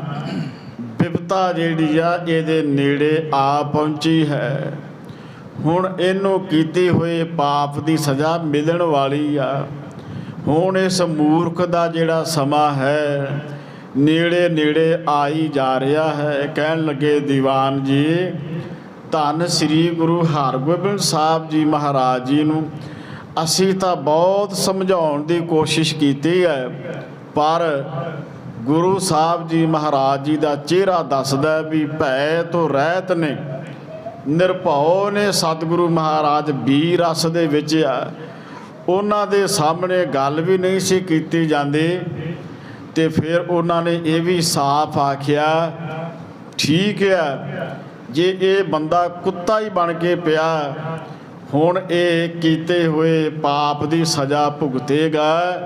ਬਿਪਤਾ ਜਿਹੜੀ ਆ ਇਹਦੇ ਨੇੜੇ ਆ ਪਹੁੰਚੀ ਹੈ। ਹੁਣ ਇਹਨੂੰ ਕੀਤੀ ਹੋਏ ਪਾਪ ਦੀ ਸਜ਼ਾ ਮਿਲਣ ਵਾਲੀ ਆ। ਹੁਣ ਇਸ ਮੂਰਖ ਦਾ ਜਿਹੜਾ ਸਮਾਂ ਹੈ ਨੇੜੇ ਨੇੜੇ ਆਈ ਜਾ ਰਿਹਾ ਹੈ। ਕਹਿਣ ਲੱਗੇ, ਦੀਵਾਨ ਜੀ, ਧੰਨ ਸ੍ਰੀ ਗੁਰੂ ਹਰਗੋਬਿੰਦ ਸਾਹਿਬ ਜੀ ਮਹਾਰਾਜ ਜੀ ਨੂੰ ਅਸੀਂ ਤਾਂ ਬਹੁਤ ਸਮਝਾਉਣ ਦੀ ਕੋਸ਼ਿਸ਼ ਕੀਤੀ ਹੈ, ਪਰ ਗੁਰੂ ਸਾਹਿਬ ਜੀ ਮਹਾਰਾਜ ਜੀ ਦਾ ਚਿਹਰਾ ਦੱਸਦਾ ਵੀ ਭੈ ਤੋਂ ਰਹਿਤ ਨੇ, ਨਿਰਭਉ ਨੇ। ਸਤਿਗੁਰੂ ਮਹਾਰਾਜ ਵੀਰ ਰਸ ਦੇ ਵਿੱਚ ਆ, ਉਹਨਾਂ ਦੇ ਸਾਹਮਣੇ ਗੱਲ ਵੀ ਨਹੀਂ ਸੀ ਕੀਤੀ ਜਾਂਦੀ। ਤੇ ਫਿਰ ਉਹਨਾਂ ਨੇ ਇਹ ਵੀ ਸਾਫ਼ ਆਖਿਆ, ਠੀਕ ਹੈ, ਜੇ ਇਹ ਬੰਦਾ ਕੁੱਤਾ ਹੀ ਬਣ ਕੇ ਪਿਆ, ਹੁਣ ਇਹ ਕੀਤੇ ਹੋਏ ਪਾਪ ਦੀ ਸਜ਼ਾ ਭੁਗਤੇਗਾ।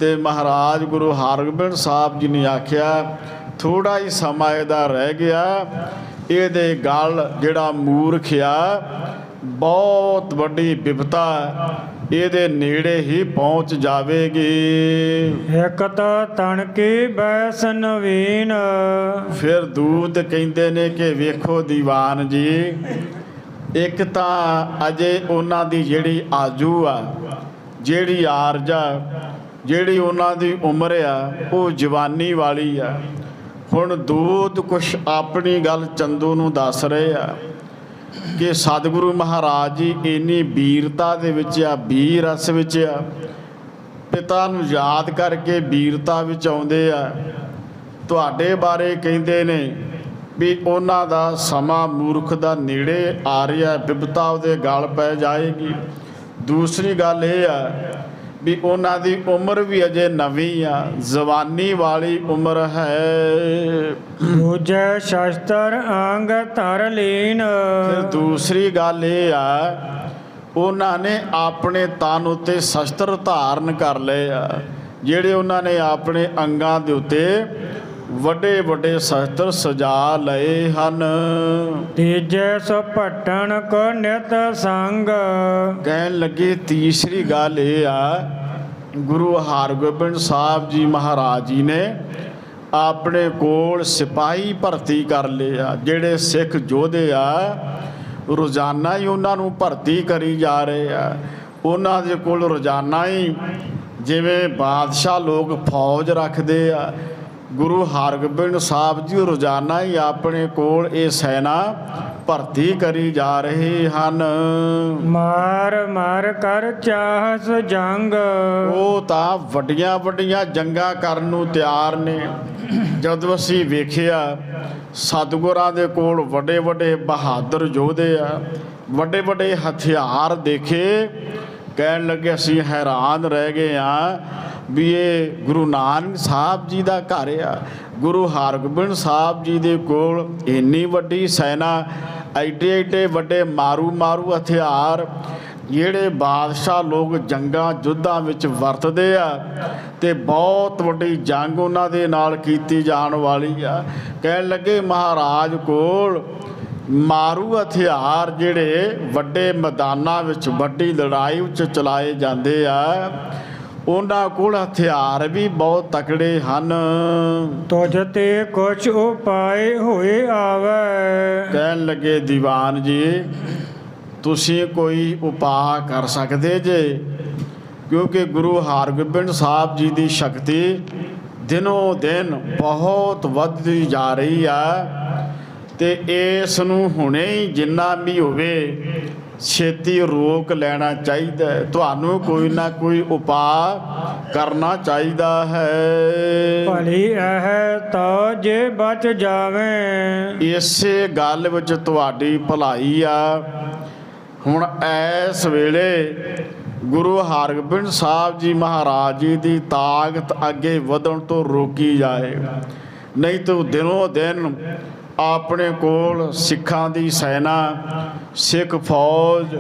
ਤੇ ਮਹਾਰਾਜ ਗੁਰੂ ਹਰਗੋਬਿੰਦ ਸਾਹਿਬ ਜੀ ਨੇ ਆਖਿਆ, ਥੋੜਾ ਹੀ ਸਮਾਂ ਇਹਦਾ ਰਹਿ ਗਿਆ, ਇਹਦੇ ਗਲ ਜਿਹੜਾ ਮੂਰਖ ਆ, ਬਹੁਤ ਵੱਡੀ ਬਿਪਤਾ ਇਹਦੇ ਨੇੜੇ ਹੀ ਪਹੁੰਚ ਜਾਵੇਗੀ। ਇੱਕ ਤਾਂ ਤਣ ਕੀ ਬੈਸ ਨਵੀਨ। ਫਿਰ ਦੂਤ ਕਹਿੰਦੇ ਨੇ ਕਿ ਵੇਖੋ ਦੀਵਾਨ ਜੀ, ਇੱਕ ਤਾਂ ਅਜੇ ਉਹਨਾਂ ਦੀ ਜਿਹੜੀ ਆਜੂ ਆ, ਜਿਹੜੀ ਆਰਜਾ, ਜਿਹੜੀ ਉਹਨਾਂ ਦੀ ਉਮਰ ਆ, ਉਹ ਜਵਾਨੀ ਵਾਲੀ ਆ। ਹੁਣ ਦੂਤ ਕੁਛ ਆਪਣੀ ਗੱਲ ਚੰਦੂ ਨੂੰ ਦੱਸ ਰਹੇ ਆ ਕਿ ਸਤਿਗੁਰੂ ਮਹਾਰਾਜ ਜੀ ਇੰਨੀ ਵੀਰਤਾ ਦੇ ਵਿੱਚ ਆ, ਵੀਰ ਰਸ ਵਿੱਚ ਆ, ਪਿਤਾ ਨੂੰ ਯਾਦ ਕਰਕੇ ਵੀਰਤਾ ਵਿੱਚ ਆਉਂਦੇ ਆ। ਤੁਹਾਡੇ ਬਾਰੇ ਕਹਿੰਦੇ ਨੇ ਵੀ ਉਹਨਾਂ ਦਾ ਸਮਾਂ ਮੂਰਖ ਦਾ ਨੇੜੇ ਆ ਰਿਹਾ, ਬਿਪਤਾ ਉਹਦੇ ਗਲ ਪੈ ਜਾਏਗੀ। ਦੂਸਰੀ ਗੱਲ ਇਹ ਆ ਵੀ ਉਹਨਾਂ ਦੀ ਉਮਰ ਵੀ ਅਜੇ ਨਵੀਂ ਆ, ਜਵਾਨੀ ਵਾਲੀ ਉਮਰ ਹੈ। ਦੂਜੇ ਸ਼ਸਤਰ ਅੰਗ ਧਰ ਲੀਨ। ਫਿਰ ਦੂਸਰੀ ਗੱਲ ਇਹ ਆ, ਉਹਨਾਂ ਨੇ ਆਪਣੇ ਤਨ ਉੱਤੇ ਸ਼ਸਤਰ ਧਾਰਨ ਕਰ ਲਏ ਆ, ਜਿਹੜੇ ਉਹਨਾਂ ਨੇ ਆਪਣੇ ਅੰਗਾਂ ਦੇ ਉੱਤੇ ਵੱਡੇ ਵੱਡੇ ਸ਼ਸਤਰ ਸਜਾ ਲਏ ਹਨ। ਤੀਜੇ ਸੋ ਭਟਣ ਕੋ ਨਿਤ ਸੰਗ। ਕਹਿਣ ਲੱਗੇ, ਤੀਸਰੀ ਗੱਲ ਇਹ ਆ, ਗੁਰੂ ਹਰਗੋਬਿੰਦ ਸਾਹਿਬ ਜੀ ਮਹਾਰਾਜ ਜੀ ਨੇ ਆਪਣੇ ਕੋਲ ਸਿਪਾਹੀ ਭਰਤੀ ਕਰ ਲਏ ਆ। ਜਿਹੜੇ ਸਿੱਖ ਯੋਧੇ ਆ, ਰੋਜ਼ਾਨਾ ਹੀ ਉਹਨਾਂ ਨੂੰ ਭਰਤੀ ਕਰੀ ਜਾ ਰਹੇ ਆ। ਉਹਨਾਂ ਦੇ ਕੋਲ ਰੋਜ਼ਾਨਾ ਹੀ, ਜਿਵੇਂ ਬਾਦਸ਼ਾਹ ਲੋਕ ਫੌਜ ਰੱਖਦੇ ਆ, ਗੁਰੂ ਹਰਗੋਬਿੰਦ ਸਾਹਿਬ ਜੀ ਰੋਜ਼ਾਨਾ ਹੀ ਆਪਣੇ ਕੋਲ ਇਹ ਸੈਨਾ ਭਰਤੀ ਕਰੀ ਜਾ ਰਹੇ ਹਨ। ਮਾਰ ਮਾਰ ਕਰ ਚਾਹਸ ਜੰਗ। ਉਹ ਤਾਂ ਵੱਡੀਆਂ ਵੱਡੀਆਂ ਜੰਗਾਂ ਕਰਨ ਨੂੰ ਤਿਆਰ ਨੇ। ਜਦੋਂ ਅਸੀਂ ਵੇਖਿਆ ਸਤਿਗੁਰਾਂ ਦੇ ਕੋਲ ਵੱਡੇ ਵੱਡੇ ਬਹਾਦਰ ਯੋਧੇ ਆ, ਵੱਡੇ ਵੱਡੇ ਹਥਿਆਰ ਦੇਖੇ, ਕਹਿਣ ਲੱਗੇ ਅਸੀਂ ਹੈਰਾਨ ਰਹਿ ਗਏ ਆ ਵੀ ਇਹ ਗੁਰੂ ਨਾਨਕ ਸਾਹਿਬ ਜੀ ਦਾ ਘਰ ਆ। ਗੁਰੂ ਹਰਗੋਬਿੰਦ ਸਾਹਿਬ ਜੀ ਦੇ ਕੋਲ ਇੰਨੀ ਵੱਡੀ ਸੈਨਾ, ਐਡੇ ਐਡੇ ਵੱਡੇ ਮਾਰੂ ਹਥਿਆਰ, ਜਿਹੜੇ ਬਾਦਸ਼ਾਹ ਲੋਕ ਜੰਗਾਂ ਯੁੱਧਾਂ ਵਿੱਚ ਵਰਤਦੇ ਆ, ਤੇ ਬਹੁਤ ਵੱਡੀ ਜੰਗ ਉਹਨਾਂ ਦੇ ਨਾਲ ਕੀਤੀ ਜਾਣ ਵਾਲੀ ਆ। ਕਹਿਣ ਲੱਗੇ ਮਹਾਰਾਜ ਕੋਲ ਮਾਰੂ ਹਥਿਆਰ ਜਿਹੜੇ ਵੱਡੇ ਮੈਦਾਨਾਂ ਵਿੱਚ ਵੱਡੀ ਲੜਾਈ ਵਿੱਚ ਚਲਾਏ ਜਾਂਦੇ ਆ, ਉਹਨਾਂ ਕੋਲ ਹਥਿਆਰ ਵੀ ਬਹੁਤ ਤਕੜੇ ਹਨ। ਤੁਝ ਤੇ ਕੁਛ ਉਪਾਏ ਹੋਏ ਆਵੇ। ਕਹਿਣ ਲੱਗੇ ਦੀਵਾਨ ਜੀ, ਤੁਸੀਂ ਕੋਈ ਉਪਾਅ ਕਰ ਸਕਦੇ ਜੇ? ਕਿਉਂਕਿ ਗੁਰੂ ਹਰਗੋਬਿੰਦ ਸਾਹਿਬ ਜੀ ਦੀ ਸ਼ਕਤੀ ਦਿਨੋਂ ਦਿਨ ਬਹੁਤ ਵੱਧਦੀ ਜਾ ਰਹੀ ਆ। ਤੇ ਇਸ ਨੂੰ ਹੁਣੇ ਹੀ ਜਿੰਨਾ ਵੀ ਹੋਵੇ ਛੇਤੀ ਰੋਕ ਲੈਣਾ ਚਾਹੀਦਾ ਹੈ। ਤੁਹਾਨੂੰ ਕੋਈ ਨਾ ਕੋਈ ਉਪਾਅ ਕਰਨਾ ਚਾਹੀਦਾ ਹੈ। ਭਲੀ ਇਹ ਤਾਂ ਜੇ ਬਚ ਜਾਵੇਂ। ਇਸੇ ਗੱਲ ਵਿੱਚ ਤੁਹਾਡੀ ਭਲਾਈ ਆ। ਹੁਣ ਇਸ ਵੇਲੇ ਗੁਰੂ ਹਰਗੋਬਿੰਦ ਸਾਹਿਬ ਜੀ ਮਹਾਰਾਜ ਜੀ ਦੀ ਤਾਕਤ ਅੱਗੇ ਵਧਣ ਤੋਂ ਰੋਕੀ ਜਾਏ, ਨਹੀਂ ਤਾਂ ਦਿਨੋਂ ਦਿਨ ਆਪਣੇ ਕੋਲ ਸਿੱਖਾਂ ਦੀ ਸੈਨਾ, ਸਿੱਖ ਫੌਜ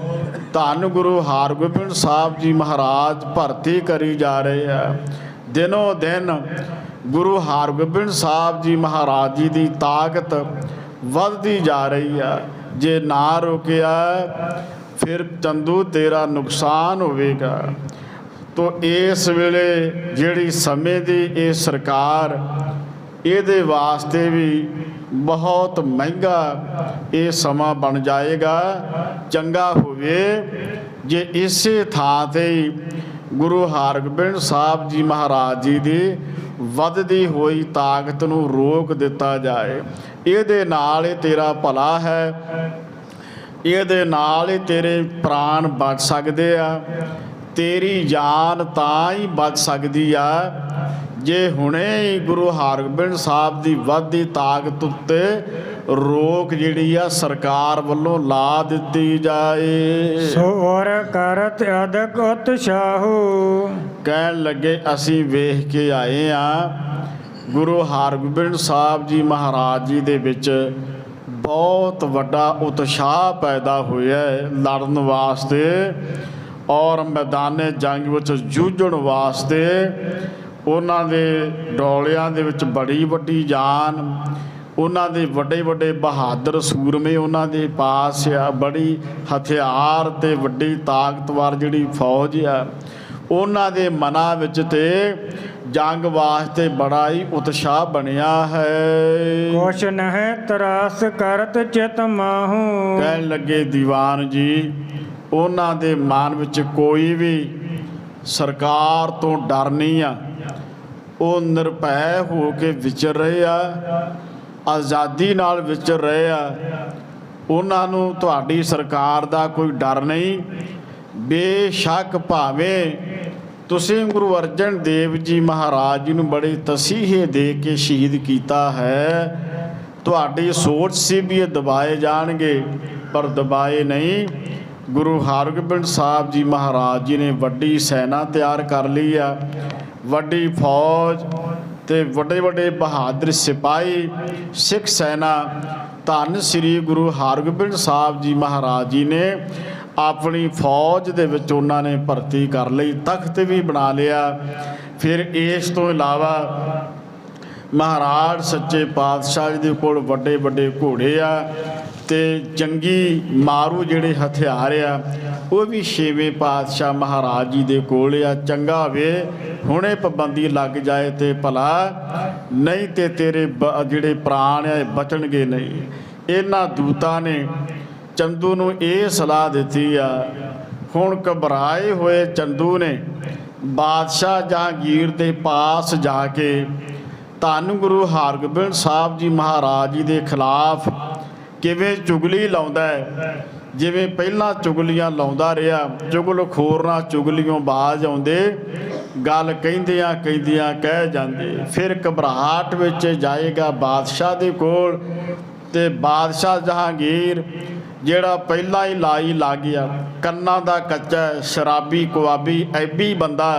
ਧੰਨ ਗੁਰੂ ਹਰਗੋਬਿੰਦ ਸਾਹਿਬ ਜੀ ਮਹਾਰਾਜ ਭਰਤੀ ਕਰੀ ਜਾ ਰਹੇ ਆ। ਦਿਨੋਂ ਦਿਨ ਗੁਰੂ ਹਰਗੋਬਿੰਦ ਸਾਹਿਬ ਜੀ ਮਹਾਰਾਜ ਜੀ ਦੀ ਤਾਕਤ ਵੱਧਦੀ ਜਾ ਰਹੀ ਆ। ਜੇ ਨਾ ਰੋਕਿਆ ਫਿਰ ਚੰਦੂ ਤੇਰਾ ਨੁਕਸਾਨ ਹੋਵੇਗਾ। ਤੋ ਇਸ ਵੇਲੇ ਜਿਹੜੀ ਸਮੇਂ ਦੀ ਇਹ ਸਰਕਾਰ, ਇਹਦੇ ਵਾਸਤੇ ਵੀ ਬਹੁਤ ਮਹਿੰਗਾ ਇਹ ਸਮਾਂ ਬਣ ਜਾਏਗਾ। ਚੰਗਾ ਹੋਵੇ ਜੇ ਇਸੇ ਥਾਂ 'ਤੇ ਗੁਰੂ ਹਰਗੋਬਿੰਦ ਸਾਹਿਬ ਜੀ ਮਹਾਰਾਜ ਜੀ ਦੀ ਵੱਧਦੀ ਹੋਈ ਤਾਕਤ ਨੂੰ ਰੋਕ ਦਿੱਤਾ ਜਾਏ। ਇਹਦੇ ਨਾਲ ਹੀ ਤੇਰਾ ਭਲਾ ਹੈ, ਇਹਦੇ ਨਾਲ ਹੀ ਤੇਰੇ ਪ੍ਰਾਣ ਬਚ ਸਕਦੇ ਆ। ਤੇਰੀ ਜਾਨ ਤਾਂ ਹੀ ਬਚ ਸਕਦੀ ਆ ਜੇ ਹੁਣੇ ਹੀ ਗੁਰੂ ਹਰਗੋਬਿੰਦ ਸਾਹਿਬ ਦੀ ਵੱਧਦੀ ਤਾਕਤ ਉੱਤੇ ਰੋਕ ਜਿਹੜੀ ਆ ਸਰਕਾਰ ਵੱਲੋਂ ਲਾ ਦਿੱਤੀ ਜਾਏ। ਸੋ ਔਰ ਕਰਤ ਅਦਕ ਉਤਸ਼ਾਹੂ। ਕਹਿਣ ਲੱਗੇ ਅਸੀਂ ਵੇਖ ਕੇ ਆਏ ਆ ਗੁਰੂ ਹਰਗੋਬਿੰਦ ਸਾਹਿਬ ਜੀ ਮਹਾਰਾਜ ਜੀ ਦੇ ਵਿੱਚ ਬਹੁਤ ਵੱਡਾ ਉਤਸ਼ਾਹ ਪੈਦਾ ਹੋਇਆ ਹੈ ਲੜਨ ਵਾਸਤੇ ਔਰ ਮੈਦਾਨੇ ਜੰਗ ਵਿੱਚ ਜੂਝਣ ਵਾਸਤੇ। ਉਹਨਾਂ ਦੇ ਡੋਲਿਆਂ ਦੇ ਵਿੱਚ ਬੜੀ ਵੱਡੀ ਜਾਨ, ਉਹਨਾਂ ਦੇ ਵੱਡੇ ਵੱਡੇ ਬਹਾਦਰ ਸੂਰਮੇ ਉਹਨਾਂ ਦੇ ਪਾਸ ਆ, ਬੜੀ ਹਥਿਆਰ ਤੇ ਵੱਡੀ ਤਾਕਤਵਰ ਜਿਹੜੀ ਫੌਜ ਆ। ਉਹਨਾਂ ਦੇ ਮਨਾਂ ਵਿੱਚ ਤੇ ਜੰਗ ਵਾਸਤੇ ਬੜਾ ਹੀ ਉਤਸ਼ਾਹ ਬਣਿਆ ਹੈ। ਕੁਛ ਨਹਿ ਤਰਾਸ ਕਰਤ ਚਿਤ ਮਾਹੂ। ਕਹਿਣ ਲੱਗੇ ਦੀਵਾਨ ਜੀ, ਉਹਨਾਂ ਦੇ ਮਨ ਵਿੱਚ ਕੋਈ ਵੀ ਸਰਕਾਰ ਤੋਂ ਡਰ ਨਹੀਂ ਆ। ਉਹ ਨਿਰਭੈ ਹੋ ਕੇ ਵਿਚਰ ਰਹੇ ਆ, ਆਜ਼ਾਦੀ ਨਾਲ ਵਿਚਰ ਰਹੇ ਆ। ਉਹਨਾਂ ਨੂੰ ਤੁਹਾਡੀ ਸਰਕਾਰ ਦਾ ਕੋਈ ਡਰ ਨਹੀਂ। ਬੇਸ਼ੱਕ ਭਾਵੇਂ ਤੁਸੀਂ ਗੁਰੂ ਅਰਜਨ ਦੇਵ ਜੀ ਮਹਾਰਾਜ ਜੀ ਨੂੰ ਬੜੇ ਤਸੀਹੇ ਦੇ ਕੇ ਸ਼ਹੀਦ ਕੀਤਾ ਹੈ, ਤੁਹਾਡੀ ਸੋਚ ਸੀ ਵੀ ਇਹ ਦਬਾਏ ਜਾਣਗੇ, ਪਰ ਦਬਾਏ ਨਹੀਂ। ਗੁਰੂ ਹਰਗੋਬਿੰਦ ਸਾਹਿਬ ਜੀ ਮਹਾਰਾਜ ਜੀ ਨੇ ਵੱਡੀ ਸੈਨਾ ਤਿਆਰ ਕਰ ਲਈ ਆ, ਵੱਡੀ ਫੌਜ ਤੇ ਵੱਡੇ ਵੱਡੇ ਬਹਾਦਰ ਸਿਪਾਹੀ ਸਿੱਖ ਸੈਨਾ ਧੰਨ ਸ੍ਰੀ ਗੁਰੂ ਹਰਗੋਬਿੰਦ ਸਾਹਿਬ ਜੀ ਮਹਾਰਾਜ ਜੀ ਨੇ ਆਪਣੀ ਫੌਜ ਦੇ ਵਿੱਚ ਉਹਨਾਂ ਨੇ ਭਰਤੀ ਕਰ ਲਈ, ਤਖਤ ਵੀ ਬਣਾ ਲਿਆ। ਫਿਰ ਇਸ ਤੋਂ ਇਲਾਵਾ ਮਹਾਰਾਜ ਸੱਚੇ ਪਾਤਸ਼ਾਹ ਜੀ ਦੇ ਕੋਲ ਵੱਡੇ ਵੱਡੇ ਘੋੜੇ ਆ ਤੇ ਜੰਗੀ ਮਾਰੂ ਜਿਹੜੇ ਹਥਿਆਰ ਆ ਉਹ ਵੀ ਛੇਵੇਂ ਪਾਤਸ਼ਾਹ ਮਹਾਰਾਜ ਜੀ ਦੇ ਕੋਲ ਆ। ਚੰਗਾ ਹੋਵੇ ਹੁਣੇ ਪਾਬੰਦੀ ਲੱਗ ਜਾਏ ਤੇ ਭਲਾ, ਨਹੀਂ ਤੇ ਤੇਰੇ ਜਿਹੜੇ ਪ੍ਰਾਣ ਆ ਬਚਣਗੇ ਨਹੀਂ। ਇਹਨਾਂ ਦੂਤਾਂ ਨੇ ਚੰਦੂ ਨੂੰ ਇਹ ਸਲਾਹ ਦਿੱਤੀ ਆ। ਹੁਣ ਘਬਰਾਏ ਹੋਏ ਚੰਦੂ ਨੇ ਬਾਦਸ਼ਾਹ ਜਹਾਂਗੀਰ ਦੇ ਪਾਸ ਜਾ ਕੇ ਧੰਨ ਗੁਰੂ ਹਰਗੋਬਿੰਦ ਸਾਹਿਬ ਜੀ ਮਹਾਰਾਜ ਜੀ ਦੇ ਖਿਲਾਫ ਕਿਵੇਂ ਚੁਗਲੀ ਲਾਉਂਦਾ ਹੈ। ਜਿਵੇਂ ਪਹਿਲਾਂ ਚੁਗਲੀਆਂ ਲਾਉਂਦਾ ਰਿਹਾ, ਚੁਗਲਖੋਰ ਨਾਲ ਚੁਗਲੀਓਂ ਬਾਜ਼ ਆਉਂਦੇ, ਗੱਲ ਕਹਿੰਦਿਆਂ ਕਹਿੰਦਿਆਂ ਕਹਿ ਜਾਂਦੇ। ਫਿਰ ਘਬਰਾਹਟ ਵਿੱਚ ਜਾਏਗਾ ਬਾਦਸ਼ਾਹ ਦੇ ਕੋਲ ਤੇ ਬਾਦਸ਼ਾਹ ਜਹਾਂਗੀਰ ਜਿਹੜਾ ਪਹਿਲਾਂ ਹੀ ਲਾਈ ਲੱਗ ਗਿਆ, ਕੰਨਾਂ ਦਾ ਕੱਚਾ, ਸ਼ਰਾਬੀ ਕੁਆਬੀ ਐਬੀ ਬੰਦਾ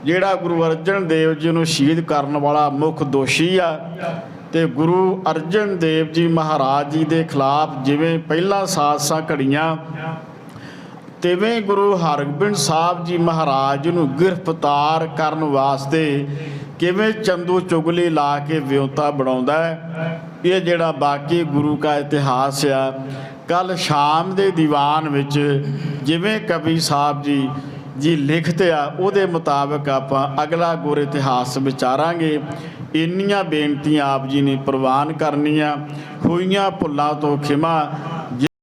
ਜਿਹੜਾ ਗੁਰੂ ਅਰਜਨ ਦੇਵ ਜੀ ਨੂੰ ਸ਼ਹੀਦ ਕਰਨ ਵਾਲਾ ਮੁੱਖ ਦੋਸ਼ੀ ਆ। ਤੇ ਗੁਰੂ ਅਰਜਨ ਦੇਵ ਜੀ ਮਹਾਰਾਜ ਜੀ ਦੇ ਖਿਲਾਫ ਜਿਵੇਂ ਪਹਿਲਾਂ ਸਾਜ਼ਿਸ਼ਾਂ ਘੜੀਆਂ, ਤਿਵੇਂ ਗੁਰੂ ਹਰਗੋਬਿੰਦ ਸਾਹਿਬ ਜੀ ਮਹਾਰਾਜ ਨੂੰ ਗ੍ਰਿਫਤਾਰ ਕਰਨ ਵਾਸਤੇ ਕਿਵੇਂ ਚੰਦੂ ਚੁਗਲੀ ਲਾ ਕੇ ਵਿਉਂਤਾ ਬਣਾਉਂਦਾ ਹੈ। ਇਹ ਜਿਹੜਾ ਬਾਕੀ ਗੁਰੂ ਕਾ ਇਤਿਹਾਸ ਆ, ਕੱਲ੍ਹ ਸ਼ਾਮ ਦੇ ਦੀਵਾਨ ਵਿੱਚ ਜਿਵੇਂ ਕਵੀ ਸਾਹਿਬ ਜੀ ਲਿਖਤ ਆ ਉਹਦੇ ਮੁਤਾਬਕ ਆਪਾਂ ਅਗਲਾ ਗੁਰ ਇਤਿਹਾਸ ਵਿਚਾਰਾਂਗੇ। ਇੰਨੀਆਂ ਬੇਨਤੀਆਂ ਆਪ ਜੀ ਨੇ ਪ੍ਰਵਾਨ ਕਰਨੀਆਂ। ਹੋਈਆਂ ਭੁੱਲਾਂ ਤੋਂ ਖਿਮਾ